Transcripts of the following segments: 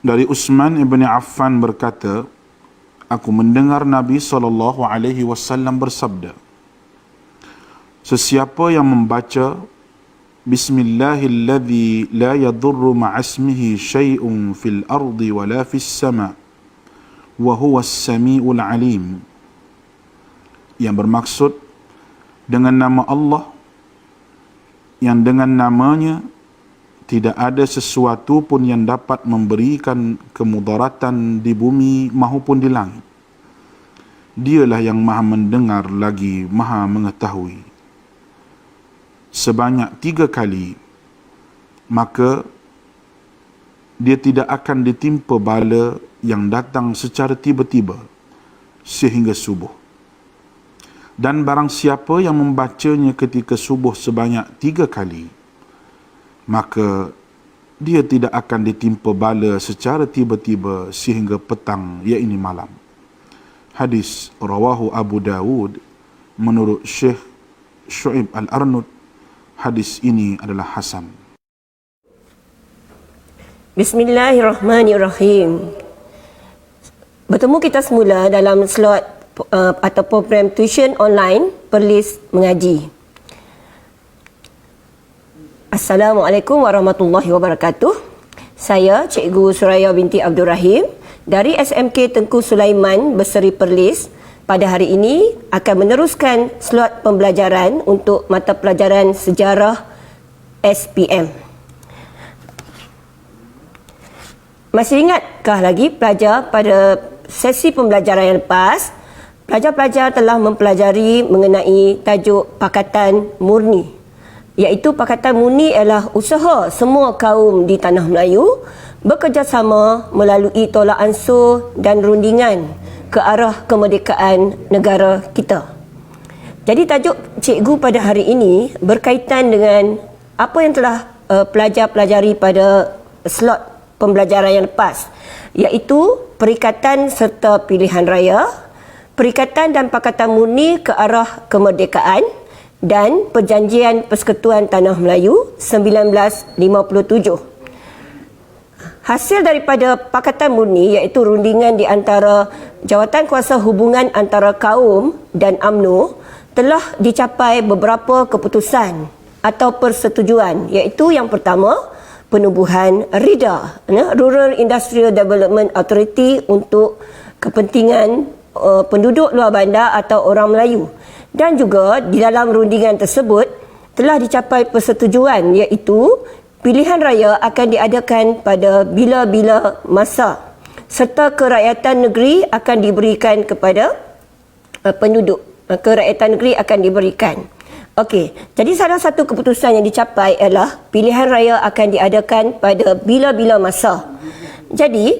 Dari Utsman ibn Affan berkata, aku mendengar Nabi SAW bersabda, sesiapa yang membaca Bismillahilladzi la yadurru ma'asmihi syai'un fil ardi wala fis sama' wa huwas sami'ul alim, yang bermaksud dengan nama Allah yang dengan namanya tidak ada sesuatu pun yang dapat memberikan kemudaratan di bumi maupun di langit. Dialah yang maha mendengar lagi maha mengetahui. Sebanyak 3 kali, maka dia tidak akan ditimpa bala yang datang secara tiba-tiba sehingga subuh. Dan barang siapa yang membacanya ketika subuh sebanyak 3 kali, maka dia tidak akan ditimpa bala secara tiba-tiba sehingga petang, iaitu malam. Hadis rawahu Abu Dawud menurut Syekh Syu'ib Al-Arnud. Hadis ini adalah hasan. Bismillahirrahmanirrahim. Bertemu kita semula dalam slot atau program tuition online Perlis Mengaji. Assalamualaikum warahmatullahi wabarakatuh. Saya Cikgu Suraya binti Abdul Rahim dari SMK Tengku Sulaiman Berseri Perlis. Pada hari ini akan meneruskan slot pembelajaran untuk mata pelajaran sejarah SPM. Masih ingatkah lagi pelajar pada sesi pembelajaran yang lepas, pelajar-pelajar telah mempelajari mengenai tajuk Pakatan Murni, iaitu Pakatan Murni ialah usaha semua kaum di tanah Melayu bekerjasama melalui tolak ansur dan rundingan ke arah kemerdekaan negara kita. Jadi tajuk cikgu pada hari ini berkaitan dengan apa yang telah pelajar pelajari pada slot pembelajaran yang lepas, iaitu Perikatan serta Pilihan Raya, Perikatan dan Pakatan Murni ke arah kemerdekaan, dan Perjanjian Persekutuan Tanah Melayu 1957. Hasil daripada Pakatan Murni iaitu rundingan di antara Jawatan Kuasa Hubungan Antara Kaum dan UMNO telah dicapai beberapa keputusan atau persetujuan, iaitu yang pertama, penubuhan RIDA, Rural Industrial Development Authority, untuk kepentingan penduduk luar bandar atau orang Melayu. Dan juga di dalam rundingan tersebut telah dicapai persetujuan, iaitu pilihan raya akan diadakan pada bila-bila masa serta kerakyatan negeri akan diberikan kepada penduduk. Kerakyatan negeri akan diberikan. Okey, jadi salah satu keputusan yang dicapai ialah pilihan raya akan diadakan pada bila-bila masa. Jadi,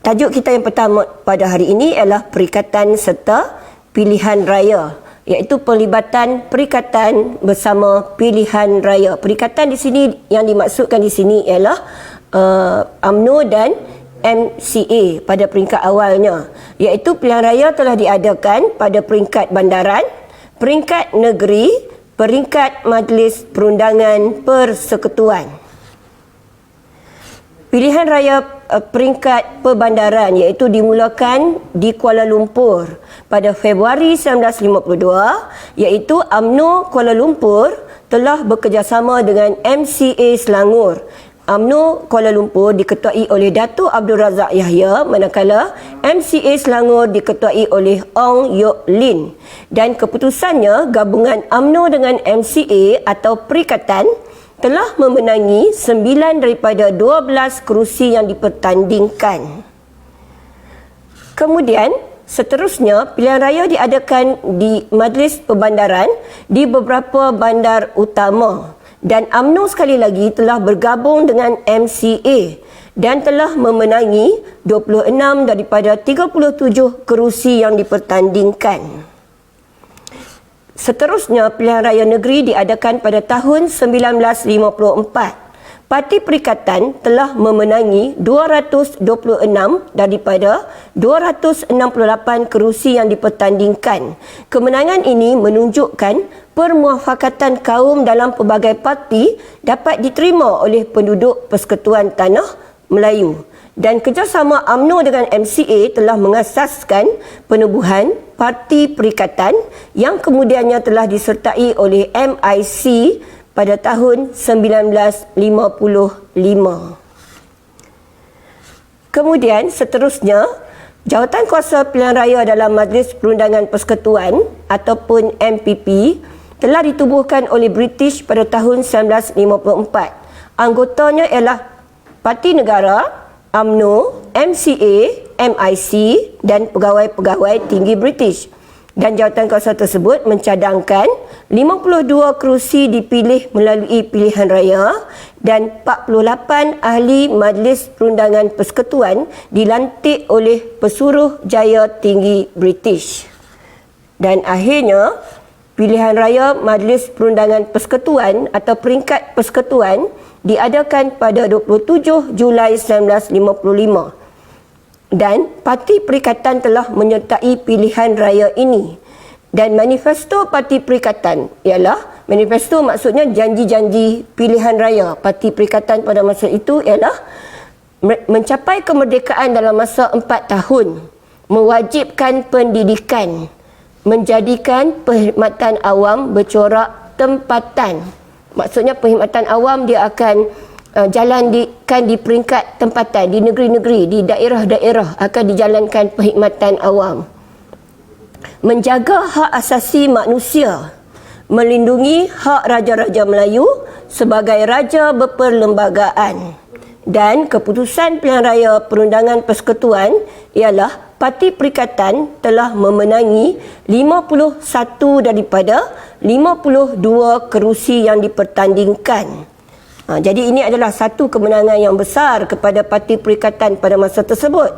tajuk kita yang pertama pada hari ini ialah Perikatan serta Pilihan Raya, iaitu pelibatan perikatan bersama pilihan raya. Perikatan di sini yang dimaksudkan di sini ialah UMNO dan MCA pada peringkat awalnya, iaitu pilihan raya telah diadakan pada peringkat bandaran, peringkat negeri, peringkat Majlis Perundangan Persekutuan. Pilihan raya peringkat perbandaran iaitu dimulakan di Kuala Lumpur pada Februari 1952, iaitu UMNO Kuala Lumpur telah bekerjasama dengan MCA Selangor. UMNO Kuala Lumpur diketuai oleh Datuk Abdul Razak Yahya, manakala MCA Selangor diketuai oleh Ong Yok Lin. Dan keputusannya, gabungan UMNO dengan MCA atau perikatan telah memenangi 9 daripada 12 kerusi yang dipertandingkan. Kemudian, seterusnya, pilihan raya diadakan di Majlis Perbandaran di beberapa bandar utama. Dan UMNO sekali lagi telah bergabung dengan MCA dan telah memenangi 26 daripada 37 kerusi yang dipertandingkan. Seterusnya, pilihan raya negeri diadakan pada tahun 1954. Parti Perikatan telah memenangi 226 daripada 268 kerusi yang dipertandingkan. Kemenangan ini menunjukkan permuafakatan kaum dalam pelbagai parti dapat diterima oleh penduduk Persekutuan Tanah Melayu. Dan kerjasama UMNO dengan MCA telah mengasaskan penubuhan Parti Perikatan yang kemudiannya telah disertai oleh MIC pada tahun 1955. Kemudian seterusnya, Jawatankuasa Pilihan Raya dalam Majlis Perundangan Persekutuan ataupun MPP telah ditubuhkan oleh British pada tahun 1954. Anggotanya ialah Parti Negara, UMNO, MCA, MIC dan pegawai-pegawai tinggi British. Dan jawatankuasa tersebut mencadangkan 52 kerusi dipilih melalui pilihan raya dan 48 ahli Majlis Perundangan Persekutuan dilantik oleh Pesuruhjaya Tinggi British. Dan akhirnya, pilihan raya Majlis Perundangan Persekutuan atau peringkat persekutuan diadakan pada 27 Julai 1955. Dan Parti Perikatan telah menyertai pilihan raya ini. Dan manifesto Parti Perikatan ialah, manifesto maksudnya janji-janji pilihan raya Parti Perikatan pada masa itu ialah mencapai kemerdekaan dalam masa 4 tahun, mewajibkan pendidikan, menjadikan perkhidmatan awam bercorak tempatan. Maksudnya perkhidmatan awam dia akan jalankan di peringkat tempatan, di negeri-negeri, di daerah-daerah akan dijalankan perkhidmatan awam. Menjaga hak asasi manusia, melindungi hak Raja-Raja Melayu sebagai raja berperlembagaan. Dan keputusan pilihan raya Perundangan Persekutuan ialah Parti Perikatan telah memenangi 51 daripada 52 kerusi yang dipertandingkan. Jadi ini adalah satu kemenangan yang besar kepada Parti Perikatan pada masa tersebut.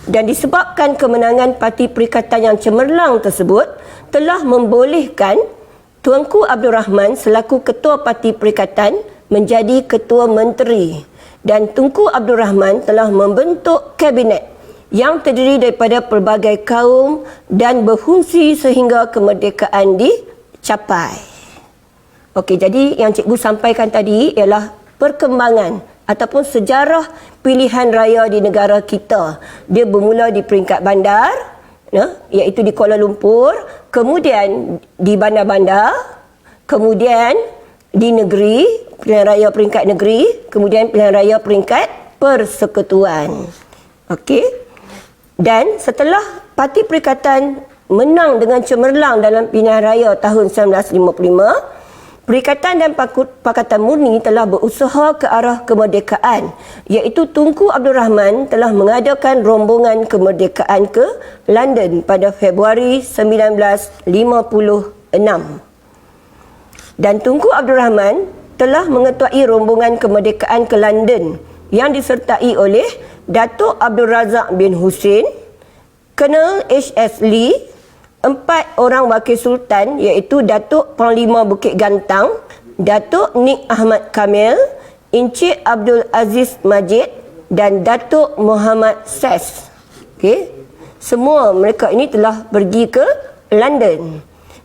Dan disebabkan kemenangan Parti Perikatan yang cemerlang tersebut telah membolehkan Tuanku Abdul Rahman selaku Ketua Parti Perikatan menjadi Ketua Menteri. Dan Tunku Abdul Rahman telah membentuk Kabinet yang terdiri daripada pelbagai kaum dan berfungsi sehingga kemerdekaan dicapai. Okey, jadi yang cikgu sampaikan tadi ialah perkembangan ataupun sejarah pilihan raya di negara kita. Dia bermula di peringkat bandar, iaitu di Kuala Lumpur, kemudian di bandar-bandar, kemudian di negeri, pilihan raya peringkat negeri, kemudian pilihan raya peringkat persekutuan. Okey. Dan setelah Parti Perikatan menang dengan cemerlang dalam pilihan raya tahun 1955, Perikatan dan Pakatan Murni telah berusaha ke arah kemerdekaan, iaitu Tunku Abdul Rahman telah mengadakan rombongan kemerdekaan ke London pada Februari 1956. Dan Tunku Abdul Rahman telah mengetuai rombongan kemerdekaan ke London yang disertai oleh Datuk Abdul Razak bin Husin, Colonel H.S. Lee, 4 orang wakil sultan iaitu Datuk Panglima Bukit Gantang, Datuk Nik Ahmad Kamil, Encik Abdul Aziz Majid dan Datuk Muhammad Ses. Okey. Semua mereka ini telah pergi ke London.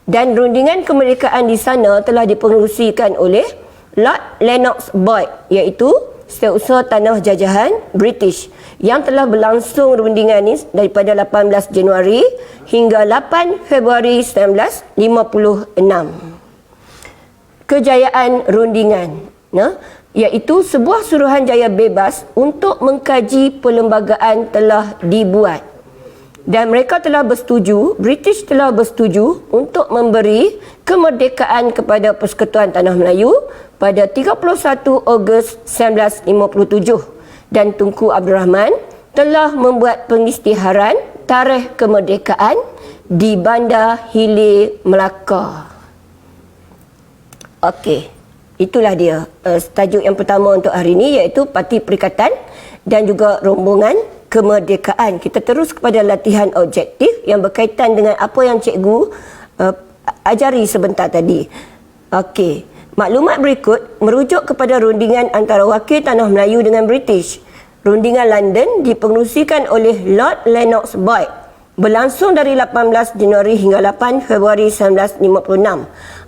Dan rundingan kemerdekaan di sana telah dipengerusikan oleh Lord Lennox Boyd, iaitu Setiausaha Tanah Jajahan British, yang telah berlangsung rundingan ini daripada 18 Januari hingga 8 Februari 1956. Kejayaan rundingan, iaitu sebuah suruhanjaya bebas untuk mengkaji perlembagaan telah dibuat. Dan mereka telah bersetuju, British telah bersetuju untuk memberi kemerdekaan kepada Persekutuan Tanah Melayu pada 31 Ogos 1957. Dan Tunku Abdul Rahman telah membuat pengisytiharan tarikh kemerdekaan di Bandar Hilir, Melaka. Okey, itulah dia tajuk yang pertama untuk hari ini, iaitu Parti Perikatan dan juga rombongan kemerdekaan. Kita terus kepada latihan objektif yang berkaitan dengan apa yang cikgu ajari sebentar tadi. Okey, maklumat berikut merujuk kepada rundingan antara wakil Tanah Melayu dengan British. Rundingan London dipengerusikan oleh Lord Lennox Boyd, berlangsung dari 18 Januari hingga 8 Februari 1956.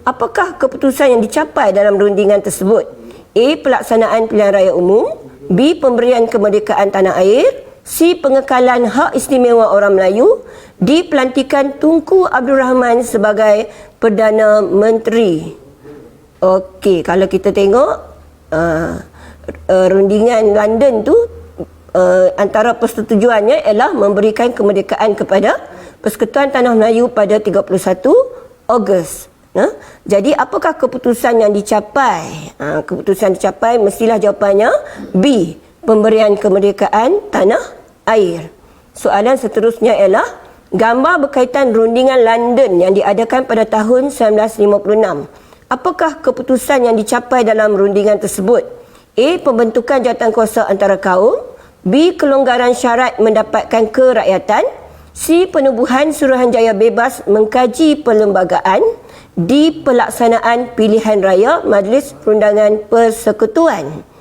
Apakah keputusan yang dicapai dalam rundingan tersebut? A. Pelaksanaan pilihan raya umum. B. Pemberian kemerdekaan tanah air. C. Pengekalan hak istimewa orang Melayu. D. Pelantikan Tunku Abdul Rahman sebagai Perdana Menteri. Okey, kalau kita tengok rundingan London tu antara persetujuannya ialah memberikan kemerdekaan kepada Persekutuan Tanah Melayu pada 31 Ogos. Jadi apakah keputusan yang dicapai? Keputusan dicapai mestilah jawapannya B. Pemberian kemerdekaan tanah air. Soalan seterusnya ialah gambar berkaitan rundingan London yang diadakan pada tahun 1956. Apakah keputusan yang dicapai dalam rundingan tersebut? A. Pembentukan jawatankuasa antara kaum. B. Kelonggaran syarat mendapatkan kerakyatan. C. Penubuhan Suruhanjaya bebas mengkaji perlembagaan. D. Pelaksanaan pilihan raya Majlis Perundangan Persekutuan.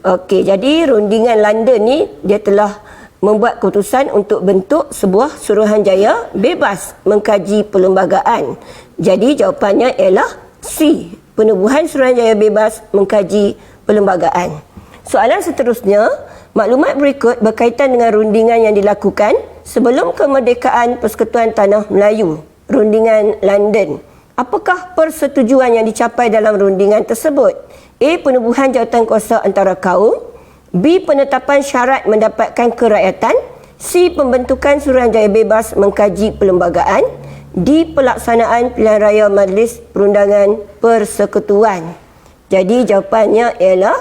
Okey, jadi rundingan London ni dia telah membuat keputusan untuk bentuk sebuah Suruhanjaya bebas mengkaji perlembagaan. Jadi jawapannya ialah C. Penubuhan Suruhanjaya bebas mengkaji perlembagaan. Soalan seterusnya, maklumat berikut berkaitan dengan rundingan yang dilakukan sebelum kemerdekaan Persekutuan Tanah Melayu, rundingan London. Apakah persetujuan yang dicapai dalam rundingan tersebut? A. Penubuhan jawatankuasa antara kaum. B. Penetapan syarat mendapatkan kerakyatan. C. Pembentukan Suruhanjaya bebas mengkaji perlembagaan. D. Pelaksanaan pilihan raya Majlis Perundangan Persekutuan. Jadi jawapannya ialah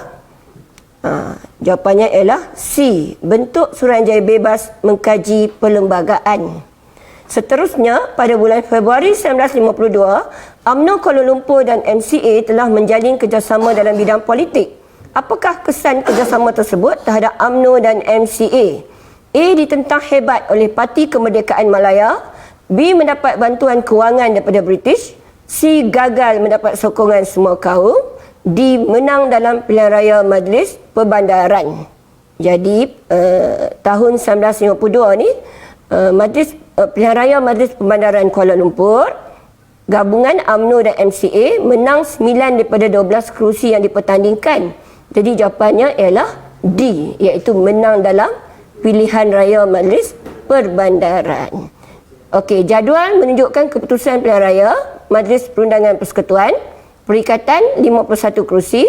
C. Bentuk Suruhanjaya bebas mengkaji perlembagaan. Seterusnya, pada bulan Februari 1952, UMNO Kuala Lumpur dan MCA telah menjalin kerjasama dalam bidang politik. Apakah kesan kerjasama tersebut terhadap UMNO dan MCA? A. Ditentang hebat oleh Parti Kemerdekaan Malaya. B. Mendapat bantuan kewangan daripada British. C. Gagal mendapat sokongan semua kaum. D. Menang dalam pilihan raya Majlis Perbandaran. Jadi, tahun 1952 ni, pilihan raya Majlis Perbandaran Kuala Lumpur, gabungan UMNO dan MCA menang 9 daripada 12 kerusi yang dipertandingkan. Jadi jawapannya ialah D, iaitu menang dalam pilihan raya Majlis Perbandaran. Okey, jadual menunjukkan keputusan pilihan raya Majlis Perundangan Persekutuan. Perikatan 51 kerusi,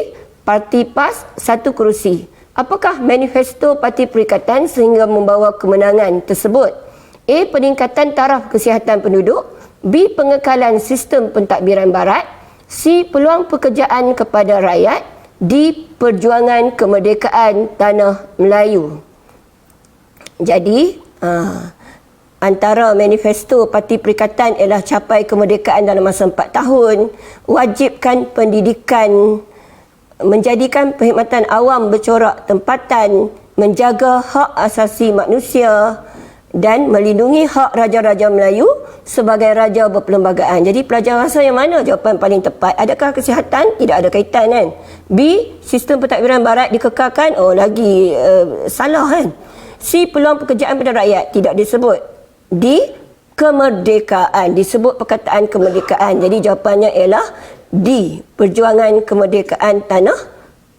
Parti PAS 1 kerusi. Apakah manifesto Parti Perikatan sehingga membawa kemenangan tersebut? A. Peningkatan taraf kesihatan penduduk. B. Pengekalan sistem pentadbiran barat. C. Peluang pekerjaan kepada rakyat. D. Perjuangan kemerdekaan Tanah Melayu. Jadi, antara manifesto Parti Perikatan ialah capai kemerdekaan dalam masa 4 tahun, wajibkan pendidikan, menjadikan perkhidmatan awam bercorak tempatan, menjaga hak asasi manusia dan melindungi hak Raja-Raja Melayu sebagai raja berperlembagaan. Jadi pelajar rasa yang mana jawapan paling tepat? Adakah kesihatan? Tidak ada kaitan kan? B. Sistem pentadbiran barat dikekalkan? Oh, lagi salah kan? C. Peluang pekerjaan pada rakyat? Tidak disebut. D. Kemerdekaan. Disebut perkataan kemerdekaan. Jadi jawapannya ialah D. Perjuangan kemerdekaan Tanah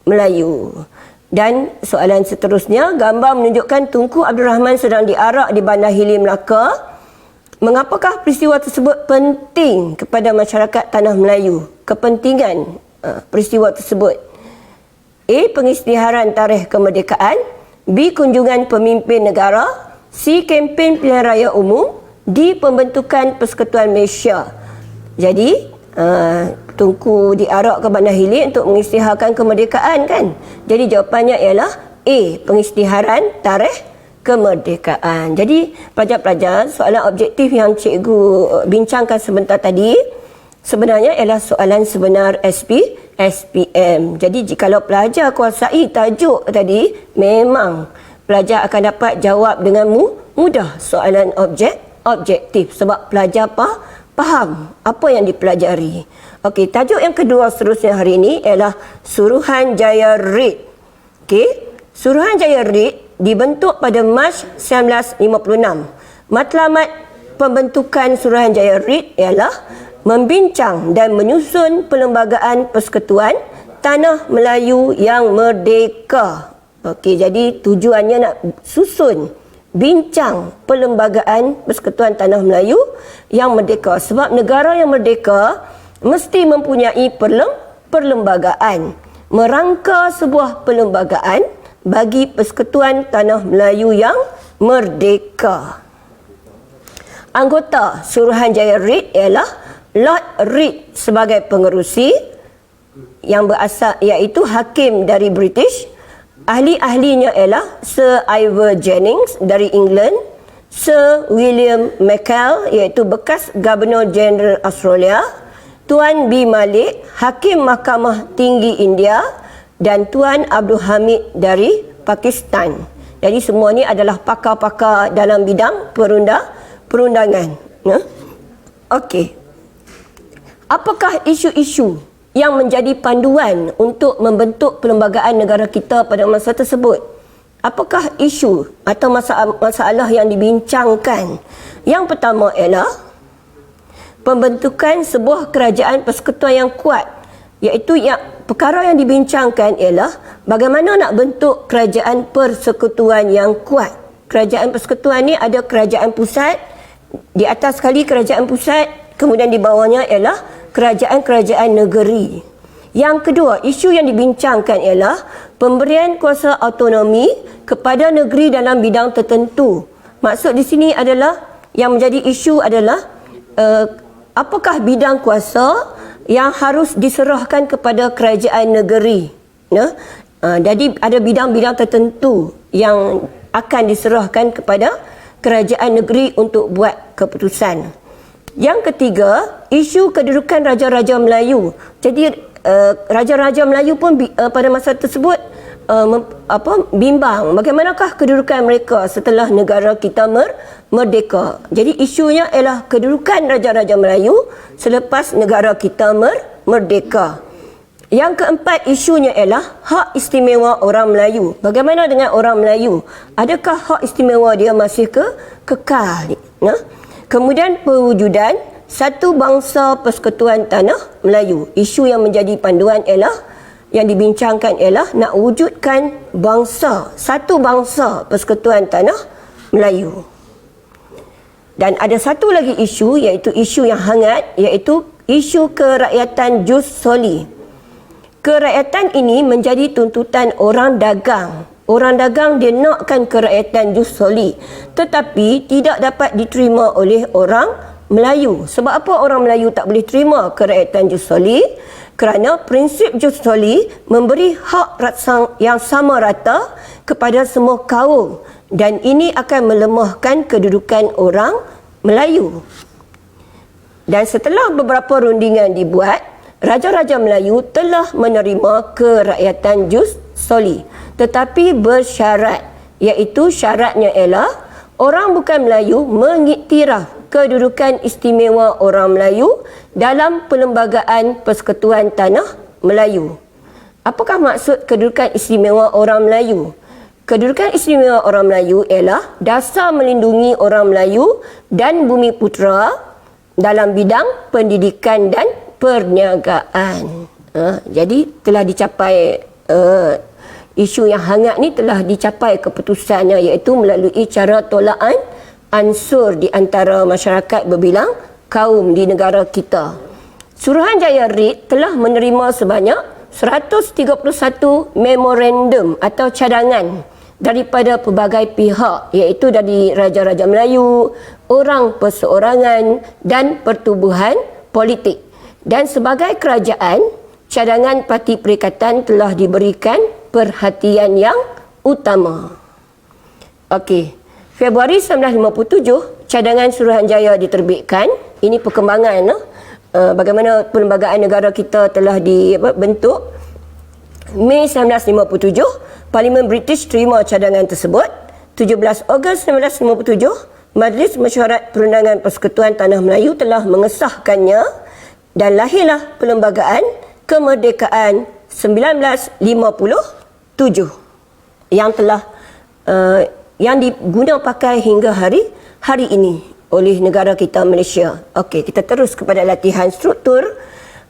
Melayu. Dan soalan seterusnya, gambar menunjukkan Tunku Abdul Rahman sedang diarak di Bandar Hilir, Melaka. Mengapakah peristiwa tersebut penting kepada masyarakat Tanah Melayu? Kepentingan peristiwa tersebut. A. Pengisytiharan tarikh kemerdekaan. B. Kunjungan pemimpin negara. C. Kempen pilihan raya umum. D. Pembentukan Persekutuan Malaysia. Jadi, Tunku diarak ke Bandar Hilir untuk mengisytiharkan kemerdekaan kan? Jadi jawapannya ialah A. Pengisytiharan tarikh kemerdekaan. Jadi pelajar-pelajar, soalan objektif yang cikgu bincangkan sebentar tadi sebenarnya ialah soalan sebenar SPM. Jadi jikalau pelajar kuasai tajuk tadi, memang pelajar akan dapat jawab dengan mudah soalan objektif sebab pelajar faham apa yang dipelajari. Okey, tajuk yang kedua seterusnya hari ini ialah Suruhanjaya RIT. Okey, Suruhanjaya RIT dibentuk pada Mac 1956. Matlamat pembentukan Suruhanjaya RIT ialah membincang dan menyusun perlembagaan persekutuan Tanah Melayu yang merdeka. Okey, jadi tujuannya nak susun bincang Perlembagaan Persekutuan Tanah Melayu yang merdeka. Sebab negara yang merdeka mesti mempunyai perlembagaan. Merangka sebuah perlembagaan bagi Persekutuan Tanah Melayu yang merdeka. Anggota Suruhanjaya Reid ialah Lord Reid sebagai pengerusi yang berasal iaitu hakim dari British. Ahli-ahlinya ialah Sir Ivor Jennings dari England, Sir William McKell iaitu bekas Governor General Australia, Tuan B. Malik, Hakim Mahkamah Tinggi India dan Tuan Abdul Hamid dari Pakistan. Jadi semua ni adalah pakar-pakar dalam bidang perundangan. Okey. Apakah isu-isu yang menjadi panduan untuk membentuk perlembagaan negara kita pada masa tersebut? Apakah isu atau masalah yang dibincangkan? Yang pertama ialah pembentukan sebuah kerajaan persekutuan yang kuat, iaitu perkara yang dibincangkan ialah bagaimana nak bentuk kerajaan persekutuan yang kuat. Kerajaan persekutuan ni ada kerajaan pusat, di atas sekali kerajaan pusat, kemudian di bawahnya ialah kerajaan-kerajaan negeri. Yang kedua, isu yang dibincangkan ialah pemberian kuasa autonomi kepada negeri dalam bidang tertentu. Maksud di sini adalah, yang menjadi isu adalah apakah bidang kuasa yang harus diserahkan kepada kerajaan negeri. Jadi ada bidang-bidang tertentu yang akan diserahkan kepada kerajaan negeri untuk buat keputusan. Yang ketiga, isu kedudukan Raja-Raja Melayu. Jadi Raja-Raja Melayu pun pada masa tersebut bimbang bagaimanakah kedudukan mereka setelah negara kita merdeka. Jadi isunya ialah kedudukan Raja-Raja Melayu selepas negara kita merdeka. Yang keempat, isunya ialah hak istimewa orang Melayu. Bagaimana dengan orang Melayu? Adakah hak istimewa dia masih kekal? Kemudian pewujudan satu bangsa Persekutuan Tanah Melayu. Isu yang menjadi panduan ialah, yang dibincangkan ialah nak wujudkan satu bangsa Persekutuan Tanah Melayu. Dan ada satu lagi isu, iaitu isu yang hangat, iaitu isu kerakyatan jus soli. Kerakyatan ini menjadi tuntutan orang dagang. Orang dagang dia nakkan kerakyatan jus soli, tetapi tidak dapat diterima oleh orang Melayu. Sebab apa orang Melayu tak boleh terima kerakyatan jus soli? Kerana prinsip jus soli memberi hak yang sama rata kepada semua kaum, dan ini akan melemahkan kedudukan orang Melayu. Dan setelah beberapa rundingan dibuat, Raja-Raja Melayu telah menerima kerakyatan jus soli, tetapi bersyarat, iaitu syaratnya ialah orang bukan Melayu mengiktiraf kedudukan istimewa orang Melayu dalam Perlembagaan Persekutuan Tanah Melayu. Apakah maksud kedudukan istimewa orang Melayu? Kedudukan istimewa orang Melayu ialah dasar melindungi orang Melayu dan bumi putera dalam bidang pendidikan dan perniagaan. Jadi telah dicapai isu yang hangat ni telah dicapai keputusannya, iaitu melalui cara tolakan ansur di antara masyarakat berbilang kaum di negara kita. Suruhanjaya Reid telah menerima sebanyak 131 memorandum atau cadangan daripada pelbagai pihak, iaitu dari Raja-Raja Melayu, orang perseorangan dan pertubuhan politik. Dan sebagai kerajaan, cadangan Parti Perikatan telah diberikan perhatian yang utama. Okey, Februari 1957, cadangan Suruhanjaya diterbitkan. Ini perkembangan bagaimana perlembagaan negara kita telah dibentuk. Mei 1957, Parlimen British terima cadangan tersebut. 17 Ogos 1957, Majlis Mesyuarat Perundangan Persekutuan Tanah Melayu telah mengesahkannya, dan lahirlah Perlembagaan Kemerdekaan 1957 yang telah yang diguna pakai hingga hari ini oleh negara kita Malaysia. Okey, kita terus kepada latihan struktur.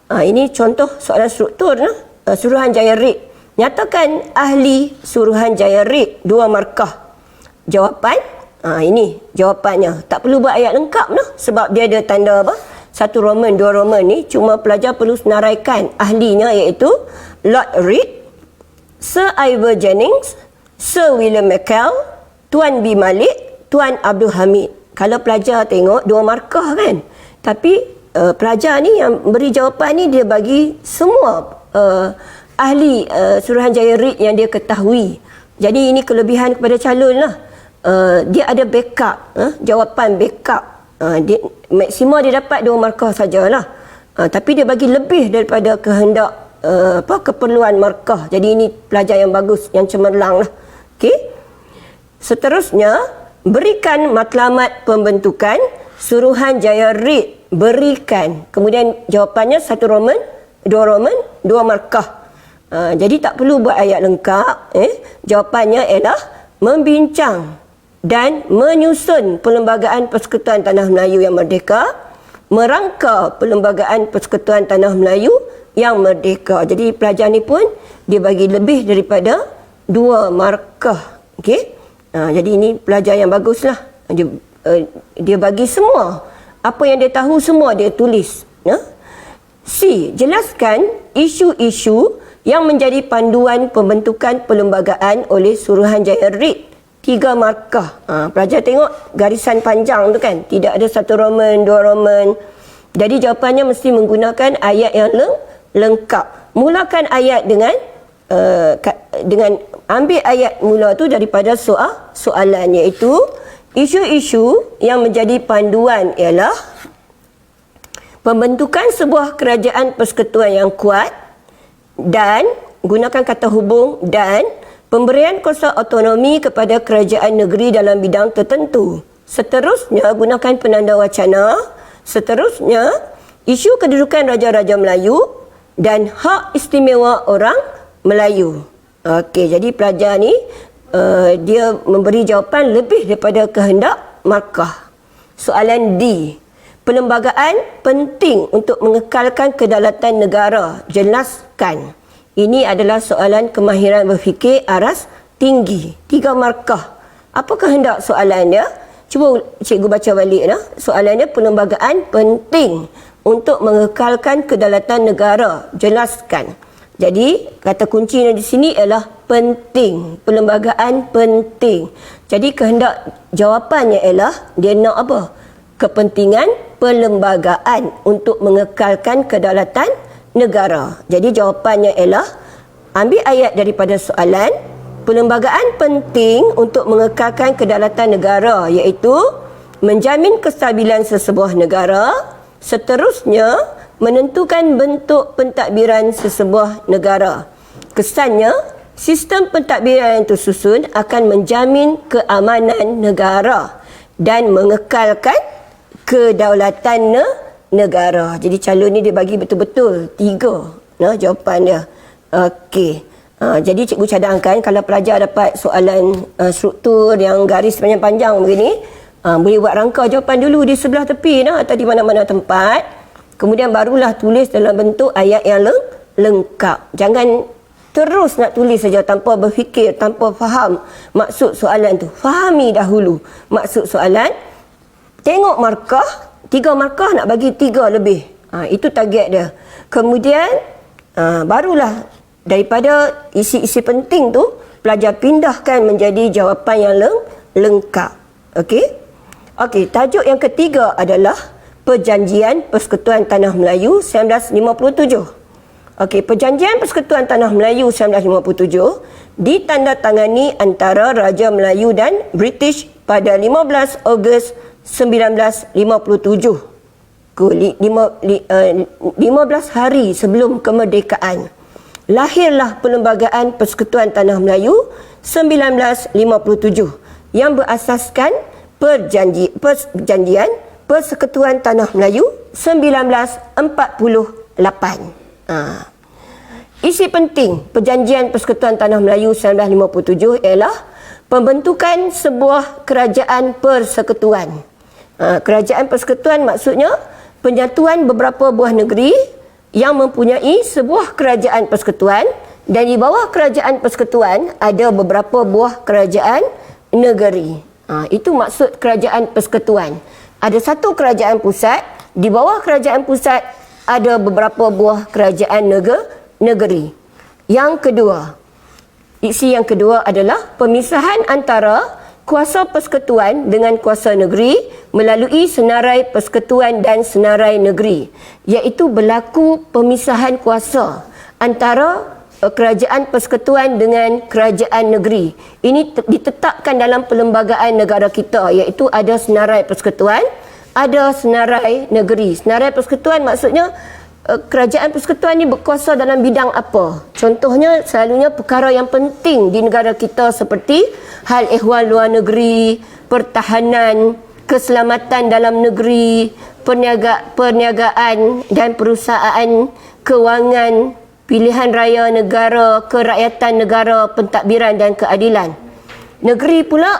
Ini contoh soalan struktur. Suruhanjaya Reid Nyatakan ahli Suruhanjaya RIT 2 markah. Jawapan, ini jawapannya. Tak perlu buat ayat lengkap lah, sebab dia ada tanda apa? 1 Roman, 2 Roman ni. Cuma pelajar perlu senaraikan ahlinya, iaitu Lord Reed, Sir Ivor Jennings, Sir William McKell, Tuan B. Malik, Tuan Abdul Hamid. Kalau pelajar tengok 2 markah kan, tapi pelajar ni yang beri jawapan ni dia bagi semua ahli Suruhanjaya RIT yang dia ketahui. Jadi ini kelebihan kepada calon lah. Dia ada backup, jawapan backup. Maksima dia dapat 2 markah sajalah. Tapi dia bagi lebih daripada kehendak keperluan markah. Jadi ini pelajar yang bagus, yang cemerlang lah. Okey. Seterusnya, berikan matlamat pembentukan Suruhanjaya RIT. Berikan. Kemudian jawapannya 1 Roman, 2 Roman, 2 markah. Jadi tak perlu buat ayat lengkap. Jawapannya ialah membincang dan menyusun Perlembagaan Persekutuan Tanah Melayu yang merdeka, merangka Perlembagaan Persekutuan Tanah Melayu yang merdeka. Jadi pelajar ni pun dia bagi lebih daripada 2 markah. Okey. Jadi ini pelajar yang baguslah. Dia bagi semua. Apa yang dia tahu semua dia tulis. C. Jelaskan isu-isu yang menjadi panduan pembentukan perlembagaan oleh Suruhanjaya RIT. 3 markah. Pelajar tengok garisan panjang tu kan. Tidak ada 1 Roman, 2 Roman. Jadi jawapannya mesti menggunakan ayat yang lengkap. Mulakan ayat dengan ambil ayat mula tu daripada soalan, iaitu isu-isu yang menjadi panduan ialah pembentukan sebuah kerajaan persekutuan yang kuat, dan gunakan kata hubung, dan pemberian kuasa otonomi kepada kerajaan negeri dalam bidang tertentu. Seterusnya gunakan penanda wacana. Seterusnya isu kedudukan Raja-Raja Melayu dan hak istimewa orang Melayu. Okey, jadi pelajar ni dia memberi jawapan lebih daripada kehendak markah. Soalan D. Perlembagaan penting untuk mengekalkan kedaulatan negara. Jelaskan. Ini adalah soalan kemahiran berfikir aras tinggi. 3 markah. Apa kehendak soalannya? Cuba cikgu baca balik. Soalannya, perlembagaan penting untuk mengekalkan kedaulatan negara. Jelaskan. Jadi, kata kuncinya di sini ialah penting. Perlembagaan penting. Jadi, kehendak jawapannya ialah dia nak apa? Kepentingan perlembagaan untuk mengekalkan kedaulatan negara. Jadi, jawapannya ialah ambil ayat daripada soalan. Perlembagaan penting untuk mengekalkan kedaulatan negara, iaitu menjamin kestabilan sesebuah negara. Seterusnya, menentukan bentuk pentadbiran sesebuah negara. Kesannya, sistem pentadbiran yang tersusun akan menjamin keamanan negara dan mengekalkan kedaulatan negara. Jadi calon ni dia bagi betul-betul 3 jawapan dia. Okey. Jadi cikgu cadangkan kalau pelajar dapat soalan struktur yang garis panjang-panjang begini, boleh buat rangka jawapan dulu di sebelah tepi atau di mana-mana tempat. Kemudian barulah tulis dalam bentuk ayat yang lengkap. Jangan terus nak tulis saja tanpa berfikir, tanpa faham maksud soalan tu. Fahami dahulu maksud soalan. Tengok markah, 3 markah nak bagi 3 lebih. Itu target dia. Kemudian barulah daripada isi-isi penting tu pelajar pindahkan menjadi jawapan yang lengkap. Okey? Okey, tajuk yang ketiga adalah Perjanjian Persekutuan Tanah Melayu 1957. Okey, Perjanjian Persekutuan Tanah Melayu 1957 ditandatangani antara Raja Melayu dan British pada 15 Ogos 1957. 15 hari sebelum kemerdekaan. Lahirlah Perlembagaan Persekutuan Tanah Melayu 1957 yang berasaskan Perjanjian Persekutuan Tanah Melayu 1948. Isi penting Perjanjian Persekutuan Tanah Melayu 1957 ialah pembentukan sebuah kerajaan persekutuan. Kerajaan persekutuan maksudnya penyatuan beberapa buah negeri yang mempunyai sebuah kerajaan persekutuan Dan di bawah kerajaan persekutuan ada beberapa buah kerajaan negeri. Itu maksud kerajaan persekutuan. Ada satu kerajaan pusat, di bawah kerajaan pusat ada beberapa buah kerajaan negeri. Yang kedua, isi yang kedua adalah pemisahan antara kuasa persekutuan dengan kuasa negeri melalui senarai persekutuan dan senarai negeri, iaitu berlaku pemisahan kuasa antara kerajaan persekutuan dengan kerajaan negeri. Ini ditetapkan dalam perlembagaan negara kita, iaitu ada senarai persekutuan, ada senarai negeri. Senarai persekutuan maksudnya kerajaan persekutuan ni berkuasa dalam bidang apa. Contohnya selalunya perkara yang penting di negara kita seperti hal ehwal luar negeri, pertahanan, keselamatan dalam negeri, perniagaan dan perusahaan, kewangan, pilihan raya negara, kerakyatan negara, pentadbiran dan keadilan. Negeri pula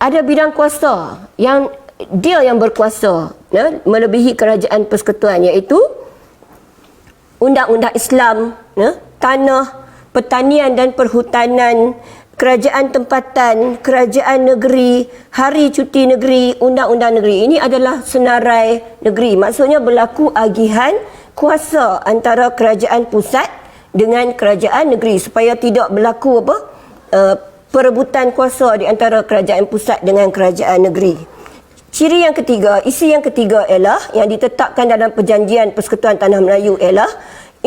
ada bidang kuasa yang dia yang berkuasa melebihi kerajaan persekutuan, iaitu undang-undang Islam, tanah, pertanian dan perhutanan, kerajaan tempatan, kerajaan negeri, hari cuti negeri, undang-undang negeri. Ini adalah senarai negeri. Maksudnya berlaku agihan kuasa antara kerajaan pusat dengan kerajaan negeri supaya tidak berlaku perebutan kuasa di antara kerajaan pusat dengan kerajaan negeri. Ciri yang ketiga, isi yang ketiga ialah yang ditetapkan dalam Perjanjian Persekutuan Tanah Melayu ialah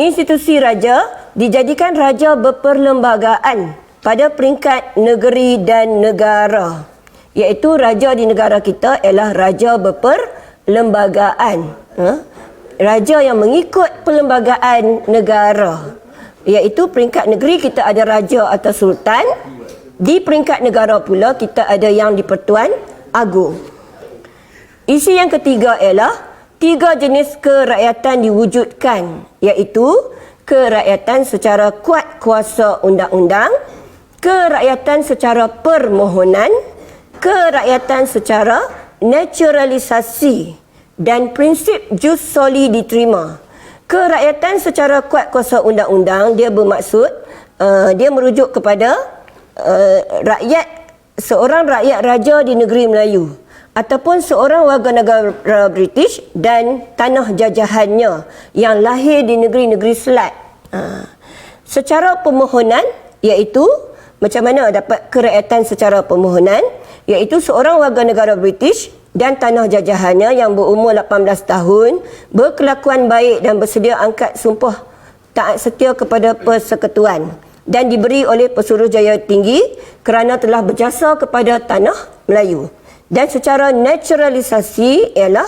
institusi raja dijadikan raja berperlembagaan pada peringkat negeri dan negara. Iaitu raja di negara kita ialah raja berperlembagaan. Raja yang mengikut perlembagaan negara. Iaitu peringkat negeri kita ada raja atau sultan. Di peringkat negara pula kita ada yang di-Pertuan Agong. Isi yang ketiga ialah 3 jenis kerakyatan diwujudkan, iaitu kerakyatan secara kuat kuasa undang-undang, kerakyatan secara permohonan, kerakyatan secara naturalisasi dan prinsip jus soli diterima. Kerakyatan secara kuat kuasa undang-undang dia bermaksud dia merujuk kepada seorang rakyat raja di negeri Melayu ataupun seorang warga negara British dan tanah jajahannya yang lahir di negeri-negeri Selat. Secara permohonan, iaitu macam mana dapat kerakyatan secara permohonan, iaitu seorang warga negara British dan tanah jajahannya yang berumur 18 tahun, berkelakuan baik dan bersedia angkat sumpah taat setia kepada persekutuan dan diberi oleh Pesuruhjaya Tinggi kerana telah berjasa kepada tanah Melayu. Dan secara naturalisasi ialah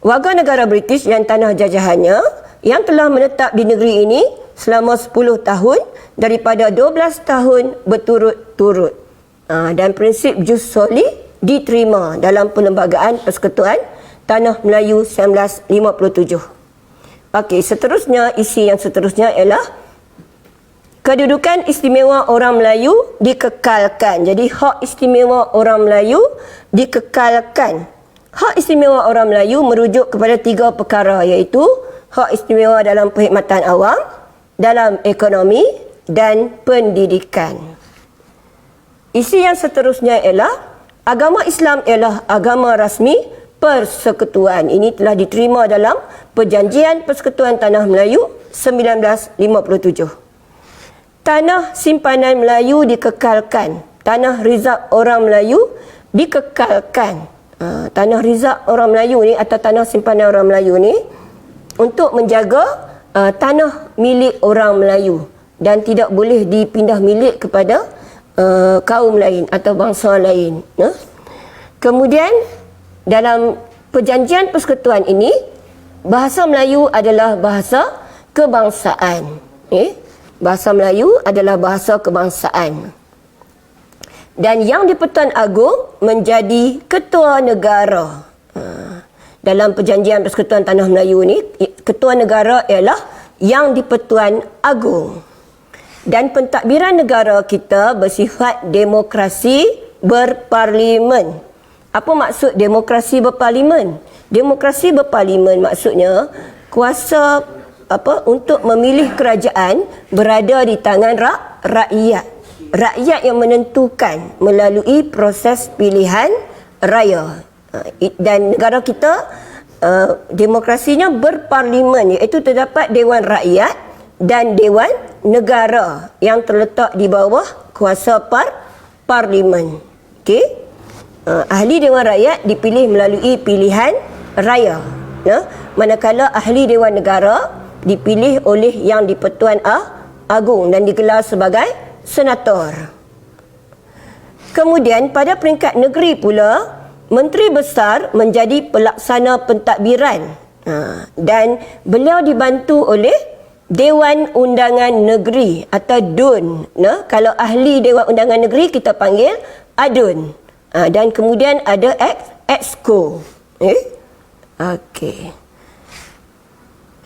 warga negara British dan tanah jajahannya yang telah menetap di negeri ini selama 10 tahun daripada 12 tahun berturut-turut. Dan prinsip jus soli diterima dalam Perlembagaan Persekutuan Tanah Melayu 1957. Okey, seterusnya, isi yang seterusnya ialah kedudukan istimewa orang Melayu dikekalkan. Jadi hak istimewa orang Melayu dikekalkan. Hak istimewa orang Melayu merujuk kepada 3 perkara, iaitu hak istimewa dalam perkhidmatan awam, dalam ekonomi dan pendidikan. Isi yang seterusnya ialah agama Islam ialah agama rasmi persekutuan. Ini telah diterima dalam Perjanjian Persekutuan Tanah Melayu 1957. Tanah simpanan Melayu dikekalkan. Tanah rizab orang Melayu dikekalkan. Tanah rizab orang Melayu ni atau tanah simpanan orang Melayu ni untuk menjaga tanah milik orang Melayu dan tidak boleh dipindah milik kepada kaum lain atau bangsa lain. Kemudian dalam Perjanjian Persekutuan ini, bahasa Melayu adalah bahasa kebangsaan. Bahasa Melayu adalah bahasa kebangsaan. Dan yang di-Pertuan Agong menjadi ketua negara. Dalam Perjanjian Persekutuan Tanah Melayu ni, ketua negara ialah yang di-Pertuan Agong. Dan pentadbiran negara kita bersifat demokrasi berparlimen. Apa maksud demokrasi berparlimen? Demokrasi berparlimen maksudnya kuasa untuk memilih kerajaan berada di tangan rakyat. Rakyat yang menentukan melalui proses pilihan raya. Dan negara kita demokrasinya berparlimen, iaitu terdapat Dewan Rakyat dan Dewan Negara yang terletak di bawah kuasa parlimen. Okey. Ahli Dewan Rakyat dipilih melalui pilihan raya. Manakala ahli Dewan Negara dipilih oleh Yang di-Pertuan Agong dan digelar sebagai senator. Kemudian pada peringkat negeri pula, Menteri Besar menjadi pelaksana pentadbiran dan beliau dibantu oleh Dewan Undangan Negeri atau DUN. Kalau ahli Dewan Undangan Negeri kita panggil ADUN. Dan kemudian ada EXCO.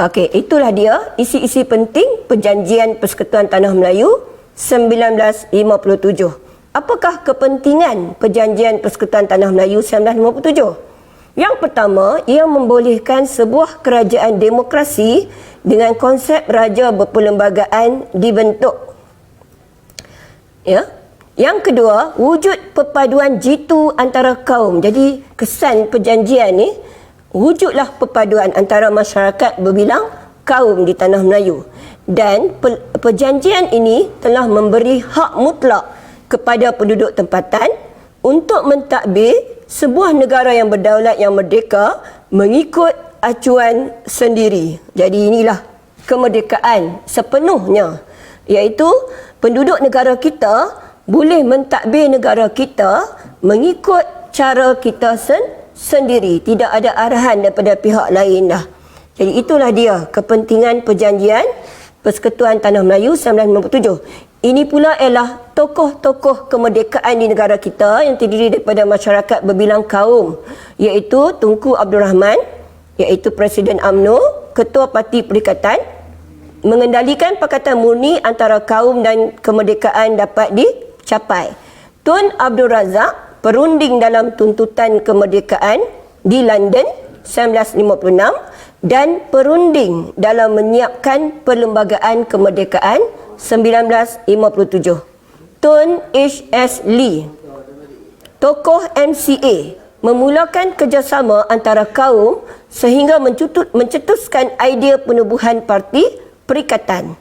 Okey, itulah dia isi-isi penting Perjanjian Persekutuan Tanah Melayu 1957. Apakah kepentingan Perjanjian Persekutuan Tanah Melayu 1957? Yang pertama, ia membolehkan sebuah kerajaan demokrasi dengan konsep raja berperlembagaan dibentuk. Yang kedua, wujud perpaduan jitu antara kaum. Jadi kesan perjanjian ni, wujudlah perpaduan antara masyarakat berbilang kaum di Tanah Melayu. Dan perjanjian ini telah memberi hak mutlak kepada penduduk tempatan untuk mentadbir sebuah negara yang berdaulat yang merdeka mengikut acuan sendiri. Jadi inilah kemerdekaan sepenuhnya, iaitu penduduk negara kita boleh mentadbir negara kita mengikut cara kita sendiri, tidak ada arahan daripada pihak lain dah. Jadi itulah dia kepentingan Perjanjian Persekutuan Tanah Melayu 1957. Ini pula ialah tokoh-tokoh kemerdekaan di negara kita yang terdiri daripada masyarakat berbilang kaum, iaitu Tunku Abdul Rahman, iaitu Presiden UMNO, Ketua Parti Perikatan, mengendalikan Pakatan Murni antara kaum dan kemerdekaan dapat dicapai. Tun Abdul Razak, perunding dalam tuntutan kemerdekaan di London 1956 dan perunding dalam menyiapkan perlembagaan kemerdekaan 1957. Tun H.S. Lee, tokoh MCA, memulakan kerjasama antara kaum sehingga mencetuskan idea penubuhan Parti Perikatan.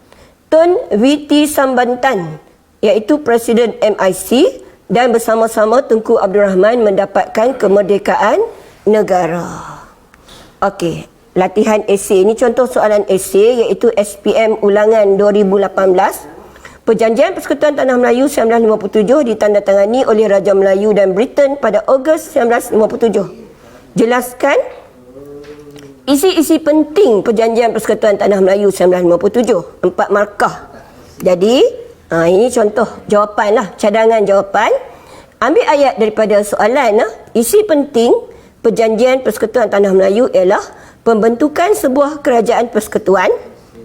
Tun V.T. Sambantan, iaitu Presiden MIC, dan bersama-sama Tunku Abdul Rahman mendapatkan kemerdekaan negara. Okey, latihan esei. Ini contoh soalan esei, iaitu SPM Ulangan 2018. Perjanjian Persekutuan Tanah Melayu 1957 ditandatangani oleh Raja Melayu dan Britain pada Ogos 1957. Jelaskan isi-isi penting Perjanjian Persekutuan Tanah Melayu 1957. 4 markah. Jadi, ini contoh jawapan lah, cadangan jawapan. Ambil ayat daripada soalan. Isi penting Perjanjian Persekutuan Tanah Melayu ialah pembentukan sebuah kerajaan persekutuan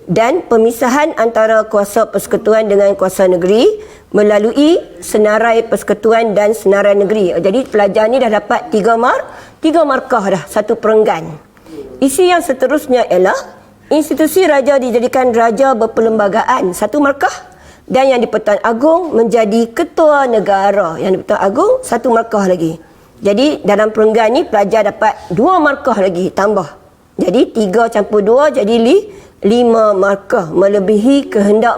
dan pemisahan antara kuasa persekutuan dengan kuasa negeri melalui senarai persekutuan dan senarai negeri. Jadi pelajar ni dah dapat 3 markah dah, 1 perenggan. Isi yang seterusnya ialah institusi raja dijadikan raja berperlembagaan, 1 markah, dan Yang di-Pertuan Agong menjadi ketua negara. Yang di-Pertuan Agong 1 markah lagi. Jadi dalam perenggan ni pelajar dapat 2 markah lagi tambah. Jadi 3 campur 2 jadi 5 markah, melebihi kehendak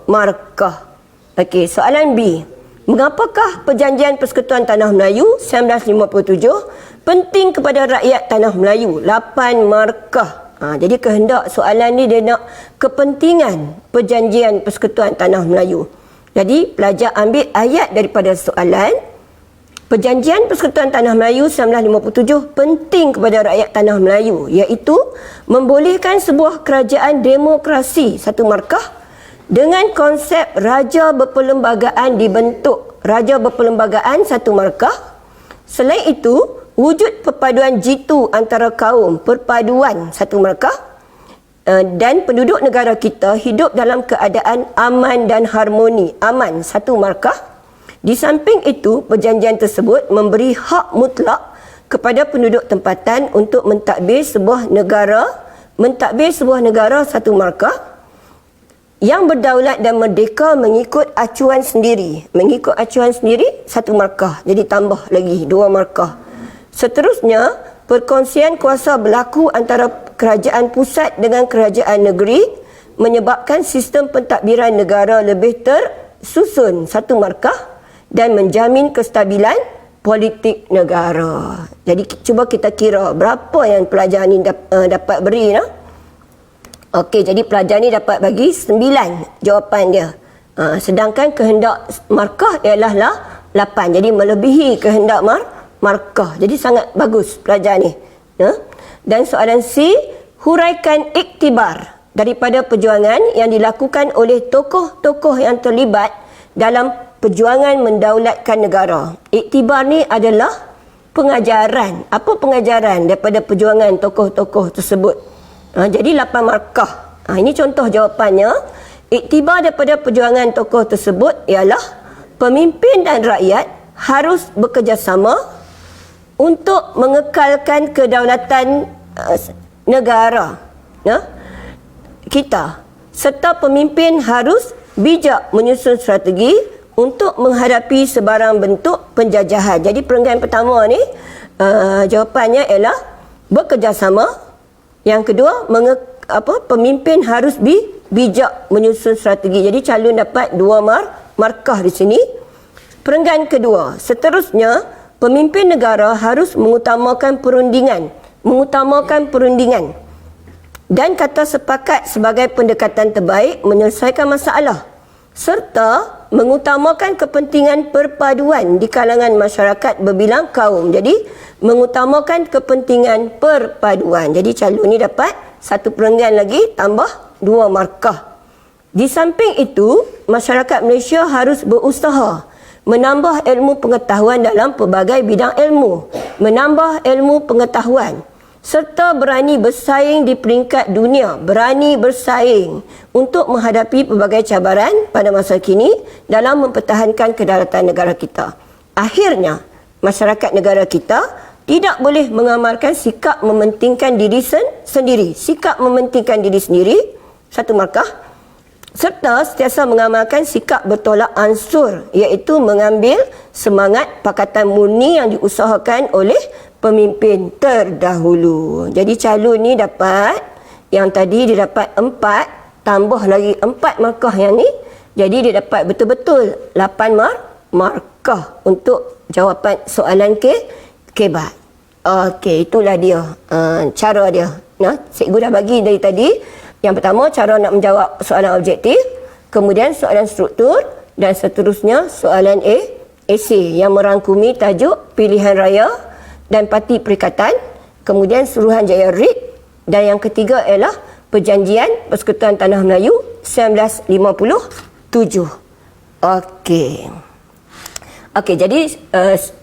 markah. Okey, soalan B. Mengapakah Perjanjian Persekutuan Tanah Melayu 1957 penting kepada rakyat Tanah Melayu? 8 markah. Jadi kehendak soalan ni dia nak kepentingan Perjanjian Persekutuan Tanah Melayu. Jadi pelajar ambil ayat daripada soalan. Perjanjian Persekutuan Tanah Melayu 1957 penting kepada rakyat Tanah Melayu, iaitu membolehkan sebuah kerajaan demokrasi, 1 markah, dengan konsep raja berperlembagaan dibentuk. Raja berperlembagaan, 1 markah. Selain itu, wujud perpaduan jitu antara kaum, perpaduan, 1 markah. Dan penduduk negara kita hidup dalam keadaan aman dan harmoni, aman, 1 markah. Di samping itu, perjanjian tersebut memberi hak mutlak kepada penduduk tempatan untuk mentadbir sebuah negara mentadbir sebuah negara satu markah yang berdaulat dan merdeka mengikut acuan sendiri. Mengikut acuan sendiri, satu markah. Jadi tambah lagi 2 markah. Seterusnya, perkongsian kuasa berlaku antara kerajaan pusat dengan kerajaan negeri menyebabkan sistem pentadbiran negara lebih tersusun, satu markah, dan menjamin kestabilan politik negara. Jadi cuba kita kira berapa yang pelajar ni dapat beri, no? Okey, jadi pelajar ni dapat bagi 9 jawapan dia. Sedangkan kehendak markah ialah 8. Jadi melebihi kehendak markah. Jadi sangat bagus pelajar ni. Dan soalan C, huraikan iktibar daripada perjuangan yang dilakukan oleh tokoh-tokoh yang terlibat dalam perjuangan mendaulatkan negara. Iktibar ni adalah pengajaran. Apa pengajaran daripada perjuangan tokoh-tokoh tersebut? Jadi 8 markah. Ini contoh jawapannya. Iktibar daripada perjuangan tokoh tersebut ialah pemimpin dan rakyat harus bekerjasama untuk mengekalkan kedaulatan negara kita, serta pemimpin harus bijak menyusun strategi untuk menghadapi sebarang bentuk penjajahan. Jadi perenggan pertama ni jawapannya ialah bekerjasama. Yang kedua, pemimpin harus bijak menyusun strategi. Di calon dapat 2 markah di sini. Perenggan kedua, seterusnya pemimpin negara harus mengutamakan perundingan. Dan kata sepakat sebagai pendekatan terbaik menyelesaikan masalah, serta mengutamakan kepentingan perpaduan di kalangan masyarakat berbilang kaum. Jadi mengutamakan kepentingan perpaduan. Jadi calon ni dapat 1 perenggan lagi tambah 2 markah. Di samping itu, masyarakat Malaysia harus berusaha menambah ilmu pengetahuan dalam pelbagai bidang ilmu, menambah ilmu pengetahuan, serta berani bersaing di peringkat dunia, berani bersaing untuk menghadapi pelbagai cabaran pada masa kini dalam mempertahankan kedaulatan negara kita. Akhirnya, masyarakat negara kita tidak boleh mengamalkan sikap mementingkan diri sendiri. Sikap mementingkan diri sendiri, 1 markah. Serta sentiasa mengamalkan sikap bertolak ansur, iaitu mengambil semangat pakatan murni yang diusahakan oleh pemimpin terdahulu. Jadi calon ni dapat, yang tadi dia dapat 4, tambah lagi 4 markah yang ni. Jadi dia dapat betul-betul 8 markah untuk jawapan soalan kebat. Okey, itulah dia cara dia. Cikgu dah bagi dari tadi. Yang pertama, cara nak menjawab soalan objektif, kemudian soalan struktur, dan seterusnya soalan esei yang merangkumi tajuk pilihan raya dan parti perikatan, kemudian Suruhanjaya RIT, dan yang ketiga ialah Perjanjian Persekutuan Tanah Melayu 1957. Okey, jadi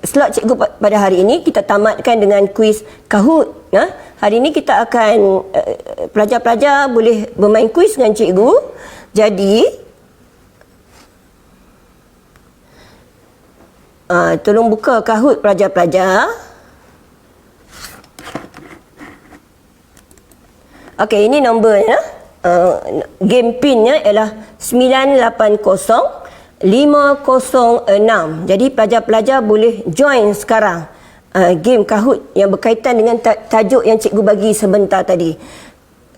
slot cikgu pada hari ini kita tamatkan dengan kuis Kahoot. Hari ini kita akan pelajar-pelajar boleh bermain kuis dengan cikgu. Jadi tolong buka Kahoot pelajar-pelajar. Okey, ini nombornya. Game pinnya ialah 980 506. Jadi pelajar-pelajar boleh join sekarang game Kahoot yang berkaitan dengan tajuk yang cikgu bagi sebentar tadi.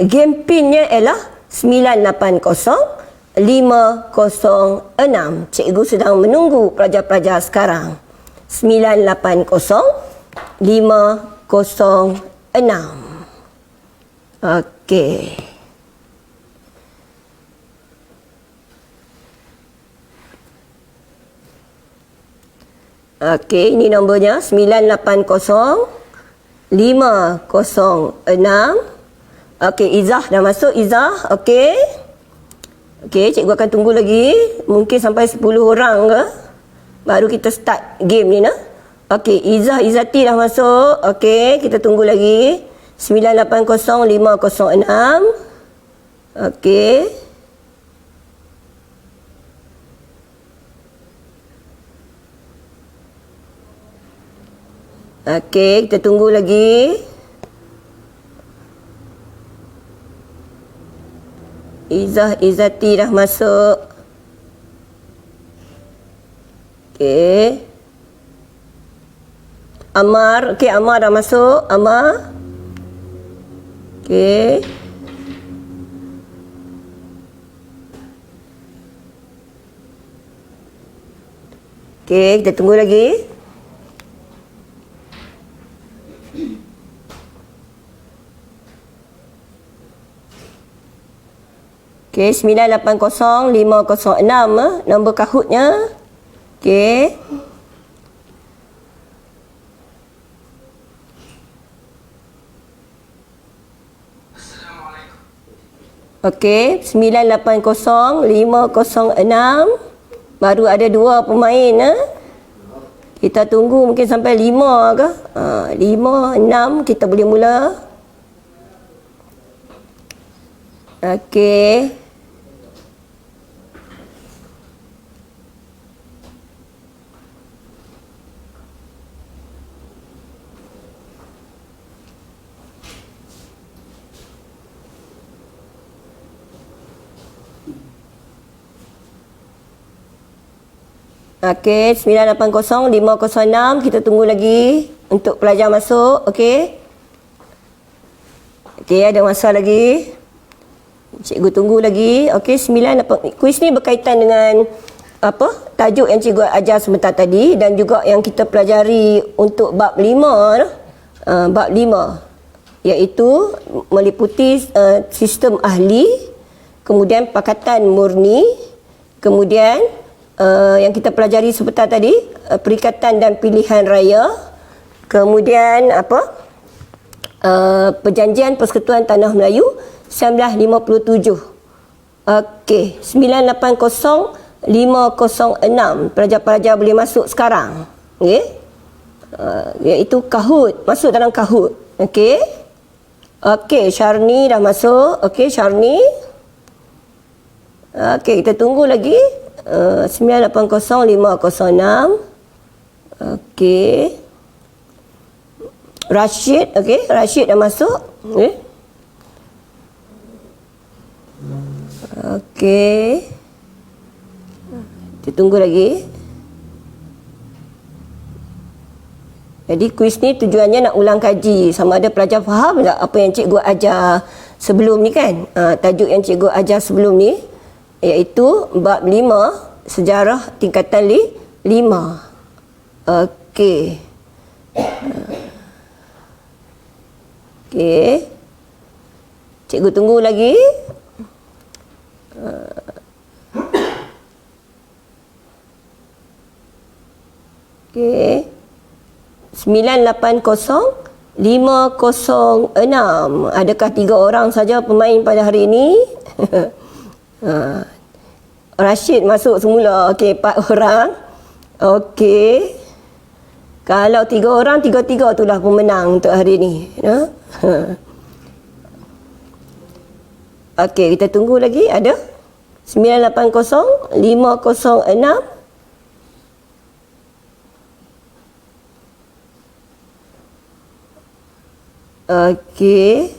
Game pinnya ialah 980 506. Cikgu sedang menunggu pelajar-pelajar sekarang. 980 506. Okey. Okey, ini nombornya 980 506. Okey, Izzah dah masuk. Izzah, okey. Okey, cikgu akan tunggu lagi. Mungkin sampai 10 orang ke. Baru kita start game ni, nah. Okey, Izzati dah masuk. Okey, kita tunggu lagi. 980 506. Okey. Okey, kita tunggu lagi. Izzah, Izzati dah masuk. Okey. Amar, okey, Amar dah masuk. Amar. Okey. Okey, kita tunggu lagi. Okey, 980506 nombor kahutnya. Okey. Okey, 980506. Baru ada 2 pemain. Kita tunggu mungkin sampai 5 ke? 5, 6 kita boleh mula. Okey. Okey, 980506 kita tunggu lagi untuk pelajar masuk. Okey. Okey, ada masa lagi. Cikgu tunggu lagi. Okey, 98. Kuis ni berkaitan dengan apa? Tajuk yang cikgu ajar sebentar tadi dan juga yang kita pelajari untuk bab 5. Bab 5 iaitu meliputi sistem ahli, kemudian pakatan murni, kemudian yang kita pelajari sebentar tadi, perikatan dan pilihan raya, kemudian apa? Perjanjian Persekutuan Tanah Melayu 1957. Okey, 980506. Pelajar-pelajar boleh masuk sekarang. Okey. Iaitu kahut, masuk dalam kahut. Okey. Okey, Syarni dah masuk. Okey, Syarni. Okey, kita tunggu lagi. 980506. Okey. Rashid, okey, Rashid dah masuk. Okey. Okey. Kita tunggu lagi. Jadi kuis ni tujuannya nak ulang kaji sama ada pelajar faham tak apa yang cikgu ajar sebelum ni kan. Tajuk yang cikgu ajar sebelum ni iaitu bab 5 sejarah tingkatan 5. Okey. Okey. Cikgu tunggu lagi. Okey. 980506. Adakah 3 orang saja pemain pada hari ini? Rashid masuk semula. Okey, 4 orang. Okey. Kalau 3 orang, 3-3 itulah pemenang untuk hari ini. Okey, kita tunggu lagi. Ada? 980506. Okey.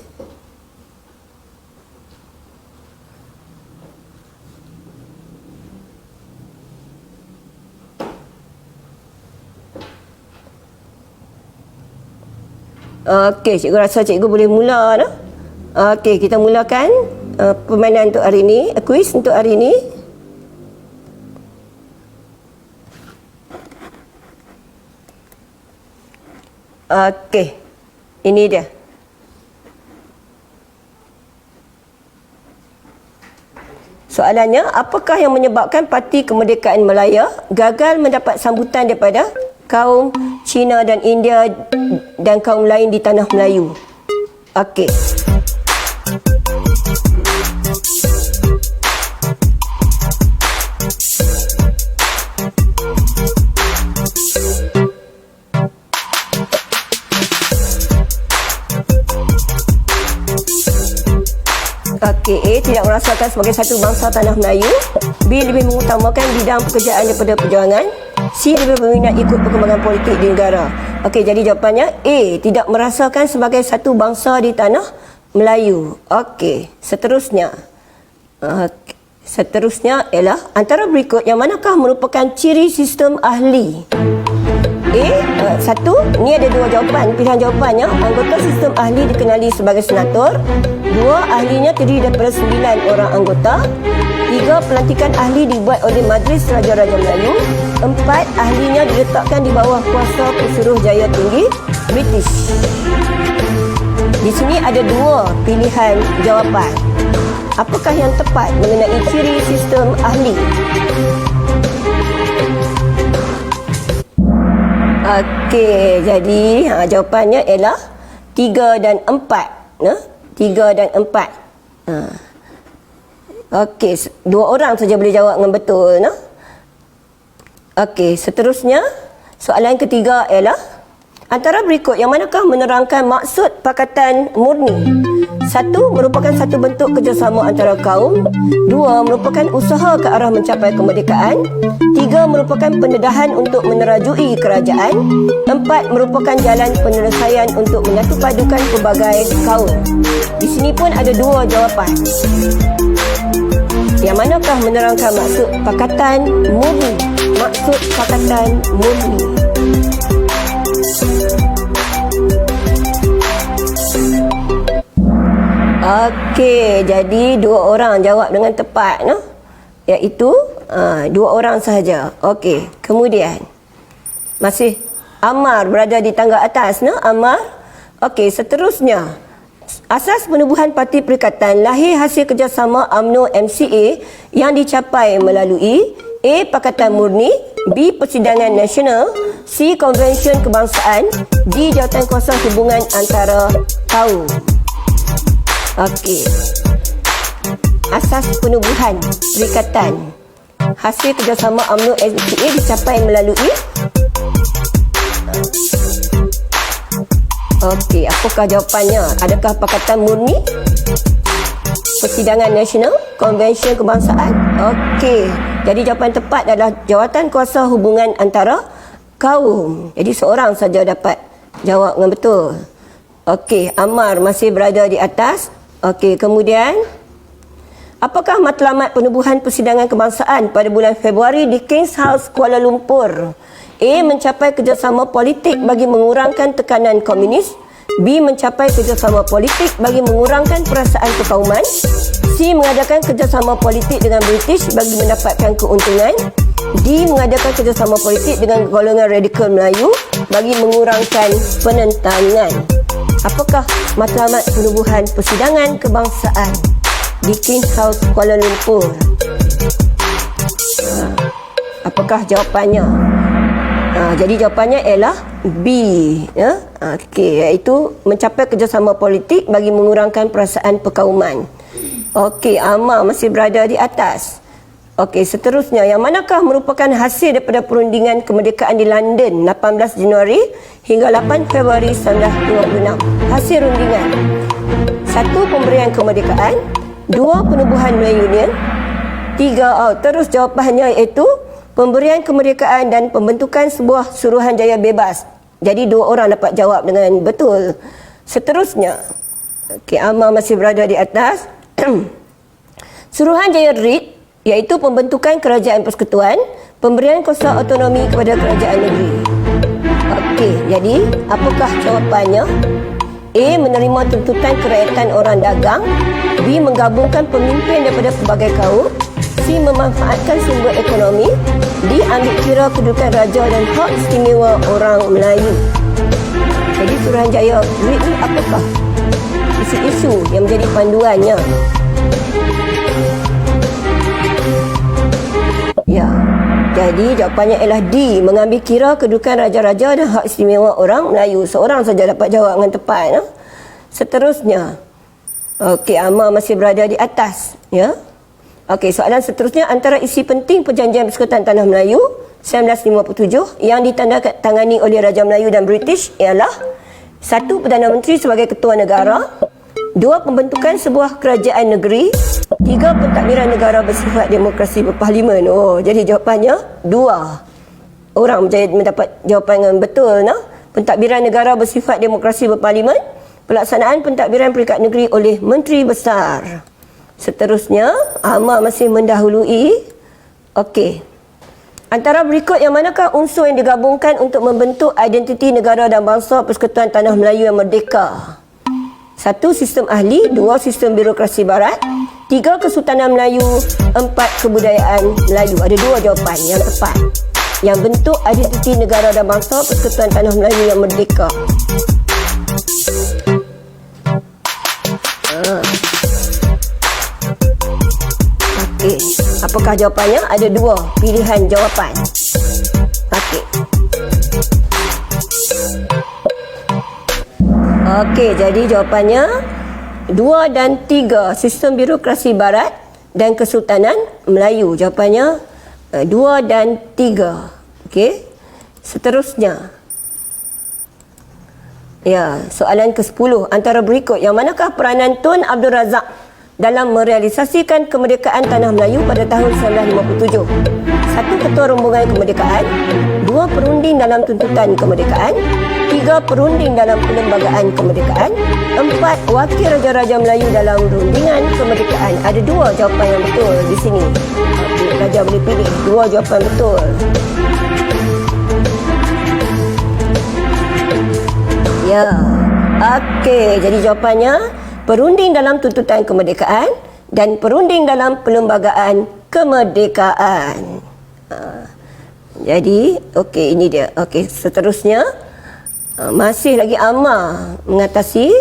Okey, cikgu rasa cikgu boleh mula dah. Okey, kita mulakan permainan untuk hari ini, kuis untuk hari ini. Okey. Ini dia. Soalannya, apakah yang menyebabkan Parti Kemerdekaan Malaya gagal mendapat sambutan daripada kaum Cina dan India dan kaum lain di tanah Melayu? Okey. Okey, A tidak merasakan sebagai satu bangsa tanah Melayu. B lebih mengutamakan bidang pekerjaan daripada perjuangan. C lebih berminat ikut perkembangan politik di negara. Okey, jadi jawapannya A tidak merasakan sebagai satu bangsa di tanah Melayu. Okey, seterusnya. Seterusnya ialah antara berikut yang manakah merupakan ciri sistem ahli? Satu, ni ada dua jawapan, pilihan jawapannya. Anggota sistem ahli dikenali sebagai senator. Dua, ahlinya terdiri daripada 9 orang anggota. Tiga, pelantikan ahli dibuat oleh Majlis Raja-Raja Melayu. Empat, ahlinya diletakkan di bawah kuasa Pesuruhjaya Tinggi British. Di sini ada dua pilihan jawapan. Apakah yang tepat mengenai ciri sistem ahli? Okey, jadi jawapannya ialah 3 dan 4. 3 dan 4. Okey, dua orang saja boleh jawab dengan betul. Okey, seterusnya soalan ketiga ialah antara berikut yang manakah menerangkan maksud Pakatan Murni? Satu, merupakan satu bentuk kerjasama antara kaum. Dua, merupakan usaha ke arah mencapai kemerdekaan. Tiga, merupakan pendedahan untuk menerajui kerajaan. Empat, merupakan jalan penyelesaian untuk menyatupadukan pelbagai kaum. Di sini pun ada dua jawapan. Yang manakah menerangkan maksud Pakatan Murni? Maksud Pakatan Murni. Okey, jadi dua orang jawab dengan tepat, iaitu dua orang sahaja. Okey, kemudian masih Ammar berada di tangga atas, Ammar. Okey, seterusnya asas penubuhan Parti Perikatan lahir hasil kerjasama UMNO MCA yang dicapai melalui A. Pakatan Murni, B. Persidangan Nasional, C. Konvensyen Kebangsaan, D. Jawatankuasa Hubungan Antara Kaum. Okey. Asas penubuhan perikatan hasil kerjasama UMNO MCA dicapai melalui. Okey, apakah jawapannya? Adakah Pakatan Murni, Persidangan Nasional, Konvensyen Kebangsaan? Okey. Jadi jawapan tepat adalah Jawatankuasa Hubungan Antara Kaum. Jadi seorang saja dapat jawab dengan betul. Okey, Ammar masih berada di atas. Okey, kemudian apakah matlamat penubuhan Persidangan Kebangsaan pada bulan Februari di King's House, Kuala Lumpur? A. Mencapai kerjasama politik bagi mengurangkan tekanan komunis. B. Mencapai kerjasama politik bagi mengurangkan perasaan kekauman. C. Mengadakan kerjasama politik dengan British bagi mendapatkan keuntungan. D. Mengadakan kerjasama politik dengan golongan radikal Melayu bagi mengurangkan penentangan. Apakah matlamat penubuhan Persidangan Kebangsaan di King's House, Kuala Lumpur? Apakah jawapannya? Jadi jawapannya ialah B. Okey, iaitu mencapai kerjasama politik bagi mengurangkan perasaan perkauman. Okey, Ammar masih berada di atas. Okey, seterusnya yang manakah merupakan hasil daripada perundingan kemerdekaan di London 18 Januari hingga 8 Februari 1956? Hasil rundingan. 1. Pemberian kemerdekaan. 2. Penubuhan Melayu Union. 3. Terus jawapannya iaitu pemberian kemerdekaan dan pembentukan sebuah Suruhanjaya bebas. Jadi dua orang dapat jawab dengan betul. Seterusnya, okey, Ammar masih berada di atas. Suruhanjaya Reid iaitu pembentukan kerajaan persekutuan, pemberian kuasa autonomi kepada kerajaan negeri. Okey, jadi apakah jawapannya? A. Menerima tuntutan kerakyatan orang dagang. B. Menggabungkan pemimpin daripada pelbagai kaum. C. Memanfaatkan sumber ekonomi. D. Ambil kira kedudukan raja dan hak istimewa orang Melayu. Jadi Suruhanjaya Reid ni apakah isu-isu yang menjadi panduannya? Ya, jadi jawapannya ialah D. Mengambil kira kedudukan raja-raja dan hak istimewa orang Melayu. Seorang saja dapat jawab dengan tepat. Seterusnya, okey, Ammar masih berada di atas. Ya. Okey, soalan seterusnya, antara isi penting Perjanjian Persekutuan Tanah Melayu 1957 yang ditandatangani oleh Raja Melayu dan British ialah 1. Perdana Menteri sebagai Ketua Negara. 2. Pembentukan sebuah kerajaan negeri. 3. Pentadbiran negara bersifat demokrasi berparlimen. Jadi jawapannya 2. Orang mendapat jawapan yang betul. Pentadbiran negara bersifat demokrasi berparlimen. Pelaksanaan pentadbiran peringkat negeri oleh Menteri Besar. Seterusnya, Amar masih mendahului. Okey. Antara berikut yang manakah unsur yang digabungkan untuk membentuk identiti negara dan bangsa Persekutuan Tanah Melayu yang merdeka? 1. Sistem ahli. 2. Sistem birokrasi barat. 3. Kesultanan Melayu. 4. Kebudayaan Melayu. Ada 2 jawapan yang tepat yang bentuk identiti negara dan bangsa Persekutuan Tanah Melayu yang merdeka. Okey, apakah jawapannya? Ada 2 pilihan jawapan. Okey. Okey, jadi jawapannya 2 dan 3, sistem birokrasi barat dan Kesultanan Melayu. Jawapannya 2 dan 3. Okey. Seterusnya. Ya, soalan ke-10. Antara berikut yang manakah peranan Tun Abdul Razak dalam merealisasikan kemerdekaan Tanah Melayu pada tahun 1957? 1. Ketua Rombongan Kemerdekaan. 2. Perunding dalam tuntutan kemerdekaan. 3. Perunding dalam perlembagaan kemerdekaan. 4. Wakil Raja-Raja Melayu dalam rundingan kemerdekaan. Ada 2 jawapan yang betul di sini. Raja boleh pilih 2 jawapan betul. Ya. Okey, jadi jawapannya perunding dalam tuntutan kemerdekaan dan perunding dalam perlembagaan kemerdekaan. Jadi, okey, ini dia. Okey, seterusnya masih lagi Amar mengatasi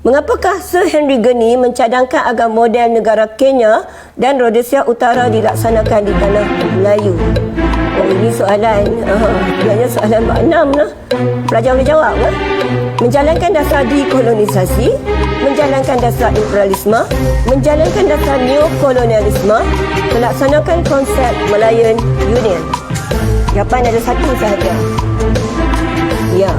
mengapakah Sir Henry Gurney mencadangkan agar model negara Kenya dan Rhodesia Utara dilaksanakan di Tanah Melayu? Oh, ini soalan sebenarnya soalan Mak Enam lah. Pelajar boleh jawab lah. Menjalankan dasar dekolonisasi, menjalankan dasar imperialisme, menjalankan dasar neokolonialisme, melaksanakan konsep Malayan Union. Jawapan ada 1 sahaja. Ya.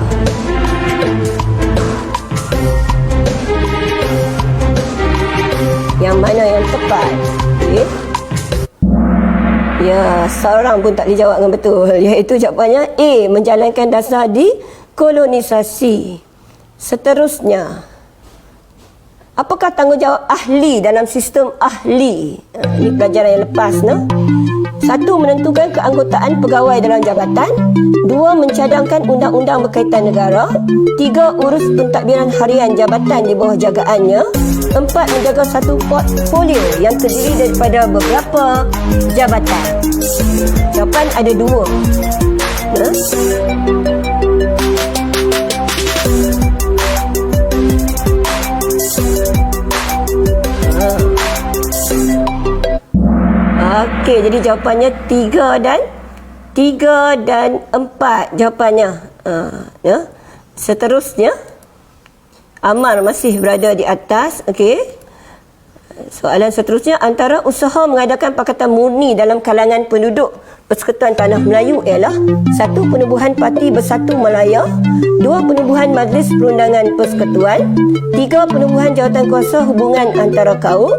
Yang mana yang tepat? Okay. Ya, seorang pun tak boleh jawab dengan betul. Iaitu jawapannya A, menjalankan dasar dekolonisasi. Seterusnya, apakah tanggungjawab ahli dalam sistem ahli? Ini pelajaran yang lepas. 1. Menentukan keanggotaan pegawai dalam jabatan. 2. Mencadangkan undang-undang berkaitan negara. 3. Urus pentadbiran harian jabatan di bawah jagaannya. 4. Menjaga satu portfolio yang terdiri daripada beberapa jabatan. Jawapan ada 2. Okey, jadi jawapannya 3 dan 4 jawapannya. Seterusnya, Amar masih berada di atas. Okey. Soalan seterusnya, antara usaha mengadakan Pakatan Murni dalam kalangan penduduk Persekutuan Tanah Melayu ialah 1. Penubuhan Parti Bersatu Malaya. 2. Penubuhan Majlis Perundangan Persekutuan. 3. Penubuhan jawatan kuasa hubungan antara kaum.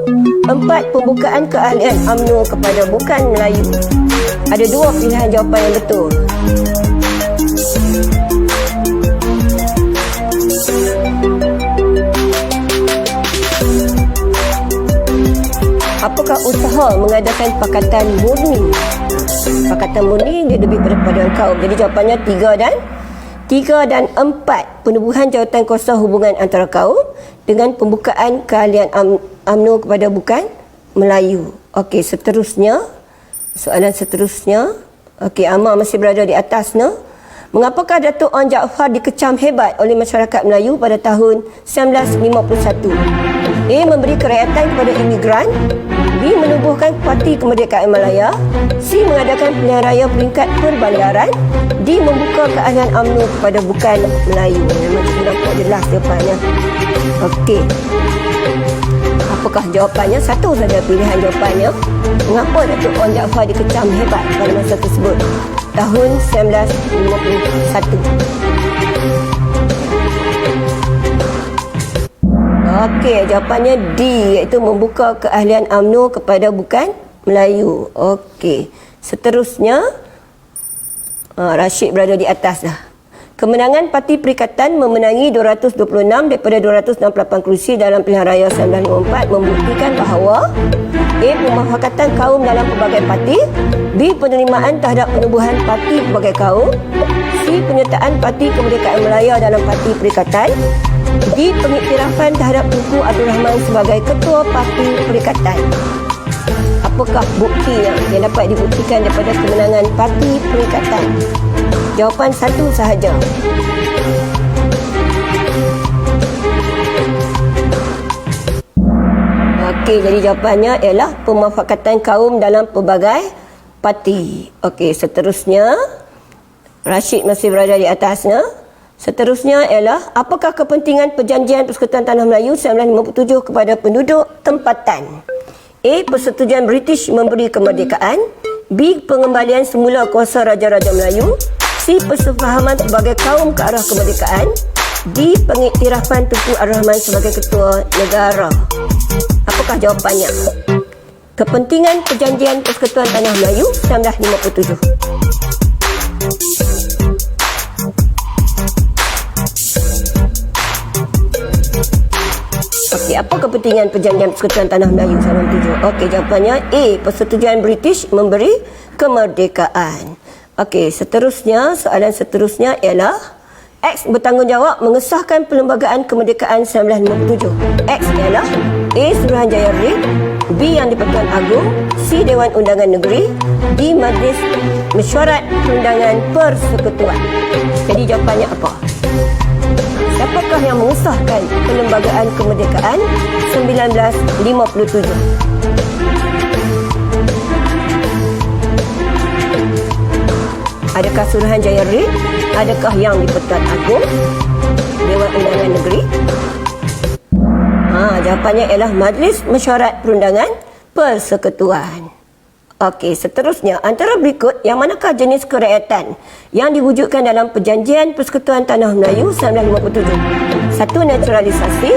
4. Pembukaan keahlian UMNO kepada bukan Melayu. Ada 2 pilihan jawapan yang betul. Apakah usaha mengadakan Pakatan Murni? Pakatan Murni dia lebih daripada kaum. Jadi jawapannya 3 dan 4. Penubuhan jawatan kuasa hubungan antara kaum dengan pembukaan keahlian UMNO kepada bukan Melayu. Okey, seterusnya. Soalan seterusnya. Okey, Amar masih berada di atas. Mengapakah Datuk Onn Jaafar dikecam hebat oleh masyarakat Melayu pada tahun 1951? A. Memberi kerakyatan kepada imigran. B. Menubuhkan Parti Kemerdekaan Malaya. C. Mengadakan pilihan raya peringkat perbandaran. D. Membuka keahlian UMNO kepada bukan Melayu. Memang kita nampak jelas jawapannya. Okey. Apakah jawapannya? 1 saja pilihan jawapannya. Mengapa Datuk Onn Jaafar dikecam hebat pada masa tersebut? Tahun 1951. Okey, jawapannya D, iaitu membuka keahlian UMNO kepada bukan Melayu. Okey. Seterusnya, Rashid berada di atas dah. Kemenangan Parti Perikatan memenangi 226 daripada 268 kerusi dalam pilihan raya 1954 membuktikan bahawa A. Pemufakatan kaum dalam pelbagai parti, B. Penerimaan terhadap penubuhan parti pelbagai kaum, C. Penyertaan Parti Kemerdekaan Melayu dalam Parti Perikatan, D. Pengiktirafan terhadap Tunku Abdul Rahman sebagai Ketua Parti Perikatan. Apakah buktinya yang dapat dibuktikan daripada kemenangan Parti Perikatan? Jawapan satu sahaja. Okey, jadi jawapannya ialah pemufakatan kaum dalam pelbagai parti. Okey, seterusnya Rashid masih berada di atasnya. Seterusnya ialah apakah kepentingan Perjanjian Persekutuan Tanah Melayu 1957 kepada penduduk tempatan? A. Persetujuan British memberi kemerdekaan, B. Pengembalian semula kuasa Raja-Raja Melayu, C. Persefahaman sebagai kaum ke arah kemerdekaan, D. Pengiktirafan Tunku Abdul Rahman sebagai ketua negara. Apakah jawapannya? Kepentingan Perjanjian Persekutuan Tanah Melayu 1957. Okey, apa kepentingan Perjanjian Persekutuan Tanah Melayu 1957? Okey, jawapannya A. Persetujuan British memberi kemerdekaan. Okey, seterusnya, soalan seterusnya ialah X bertanggungjawab mengesahkan Perlembagaan Kemerdekaan 1957. X ialah A. Suruhanjaya Rid, B. Yang di-Pertuan Agong, C. Dewan Undangan Negeri, D. Majlis Mesyuarat Perundangan Persekutuan. Jadi jawapannya apa? Siapakah yang mengesahkan Perlembagaan Kemerdekaan 1957? Adakah Suruhanjaya Rid? Adakah Yang di-Pertuan Agong? Dewan Undangan Negeri? Jawapannya ialah Majlis Mesyuarat Perundangan Persekutuan. Okey, seterusnya, antara berikut yang manakah jenis kerakyatan yang diwujudkan dalam Perjanjian Persekutuan Tanah Melayu 1957? 1. Naturalisasi,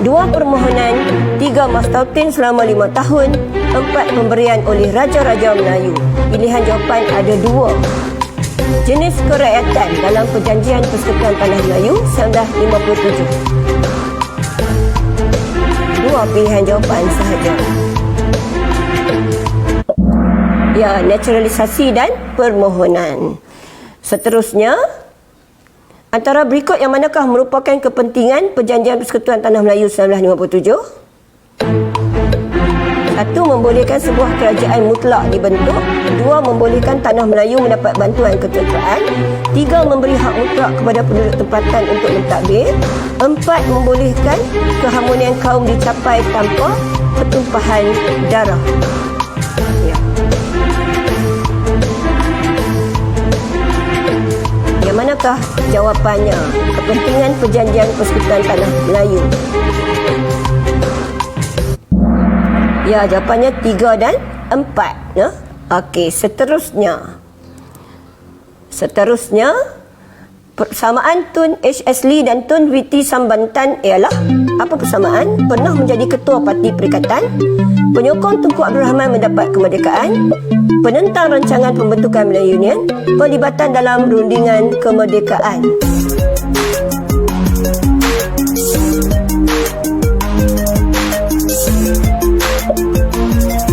2. Permohonan, 3. Mastautin selama 5 tahun, 4. Pemberian oleh Raja-Raja Melayu. Pilihan jawapan ada 2. Jenis kerakyatan dalam Perjanjian Persekutuan Tanah Melayu 1957. 2 pilihan jawapan sahaja. Ya, naturalisasi dan permohonan. Seterusnya, antara berikut yang manakah merupakan kepentingan Perjanjian Persekutuan Tanah Melayu 1957? 1. Membolehkan sebuah kerajaan mutlak dibentuk. 2. Membolehkan Tanah Melayu mendapat bantuan ketenteraan. 3. Memberi hak mutlak kepada penduduk tempatan untuk mentadbir. 4. Membolehkan keharmonian kaum dicapai tanpa pertumpahan darah. Ya. Yang manakah jawapannya? Kepentingan Perjanjian Persekutuan Tanah Melayu. Ya, jawapannya 3 dan 4. Ya? Okey, seterusnya. Persamaan Tun H.S. Lee dan Tun W.T. Sambantan ialah apa persamaan? Pernah menjadi ketua Parti Perikatan, penyokong Tunku Abdul Rahman mendapat kemerdekaan, penentang rancangan pembentukan Melayu Union, pelibatan dalam rundingan kemerdekaan.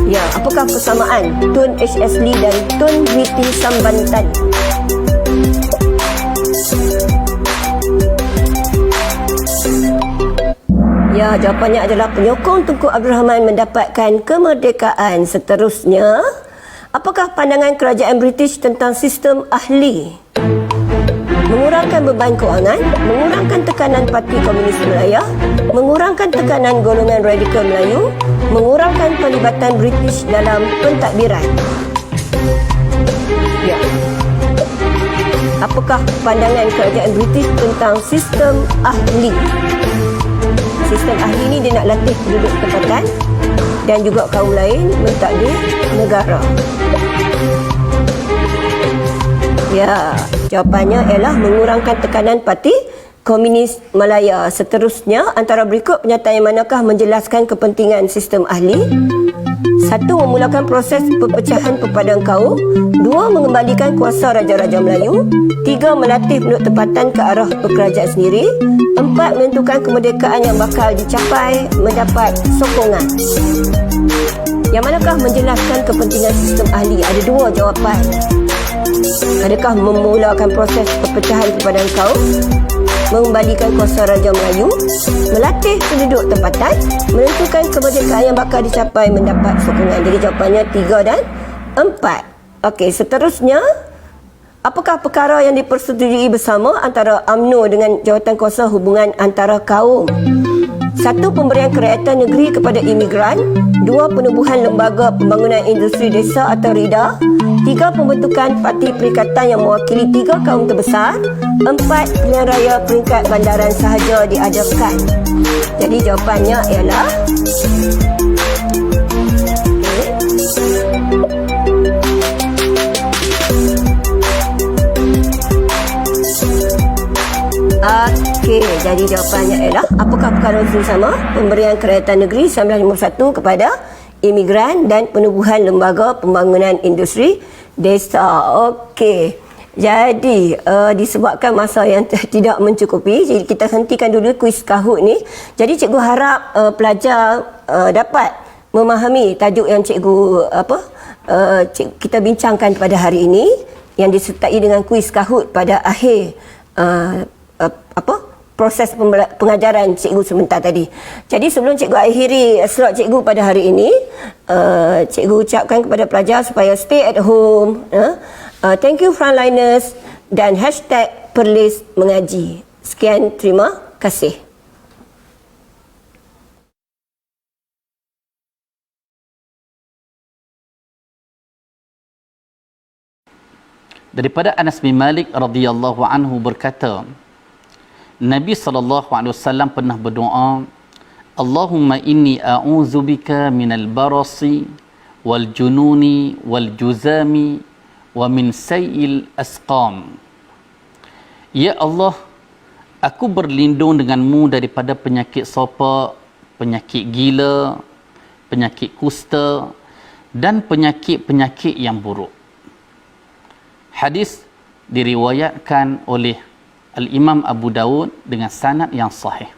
Ya, apakah persamaan Tun H.S. Lee dan Tun W.T. Sambantan? Ya, jawapannya adalah penyokong Tunku Abdul Rahman mendapatkan kemerdekaan. Seterusnya, apakah pandangan kerajaan British tentang sistem ahli? Mengurangkan beban kewangan, mengurangkan tekanan Parti Komunis Melayu, mengurangkan tekanan golongan radikal Melayu, mengurangkan pelibatan British dalam pentadbiran. Ya. Apakah pandangan kerajaan British tentang sistem ahli? Sistem ahli ini dia nak latih penduduk tempatan dan juga kaum lain mentadbir negara. Ya, jawapannya ialah mengurangkan tekanan Parti Komunis Malaya. Seterusnya, antara berikut pernyataan yang manakah menjelaskan kepentingan sistem ahli? Satu, memulakan proses perpecahan perpaduan kaum. Dua, mengembalikan kuasa Raja-Raja Melayu. Tiga, melatih penduduk tempatan ke arah berkerajaan sendiri. Empat, menentukan kemerdekaan yang bakal dicapai mendapat sokongan. Yang manakah menjelaskan kepentingan sistem ahli? Ada dua jawapan. Adakah memulakan proses perpecahan perpaduan kaum, mengembalikan kuasa Raja Melayu, melatih penduduk tempatan, menentukan kemerdekaan yang bakal dicapai mendapat sokongan? Jadi jawapannya 3 dan 4. Okey, seterusnya, apakah perkara yang dipersetujui bersama antara UMNO dengan Jawatankuasa Hubungan Antara Kaum? 1. Pemberian kerajaan negeri kepada imigran. 2. Penubuhan Lembaga Pembangunan Industri Desa atau RIDA. 3. Pembentukan parti perikatan yang mewakili 3 kaum terbesar. 4. Pilihan raya peringkat bandaran sahaja diadakan. Jadi jawapannya ialah Okey, jadi jawapannya ialah apakah perkara yang sama? Pemberian kerajaan negeri 1951 kepada imigran dan penubuhan lembaga pembangunan industri desa. Okey. Jadi disebabkan masa yang tidak mencukupi, jadi kita hentikan dulu kuis Kahoot ni. Jadi cikgu harap pelajar dapat memahami tajuk yang cikgu kita bincangkan pada hari ini, yang disertai dengan kuis Kahoot pada akhir proses pengajaran cikgu sebentar tadi. Jadi sebelum cikgu akhiri slot cikgu pada hari ini, cikgu ucapkan kepada pelajar supaya stay at home, thank you frontliners, dan #Perlis mengaji. Sekian, terima kasih. Daripada Anas bin Malik radhiyallahu anhu berkata, Nabi SAW pernah berdoa, Allahumma inni a'udzubika minal barasi wal jununi wal juzami wa min sayil asqam. Ya Allah, aku berlindung denganmu daripada penyakit sopa, penyakit gila, penyakit kusta dan penyakit-penyakit yang buruk. Hadis diriwayatkan oleh Al-Imam Abu Dawud dengan sanad yang sahih.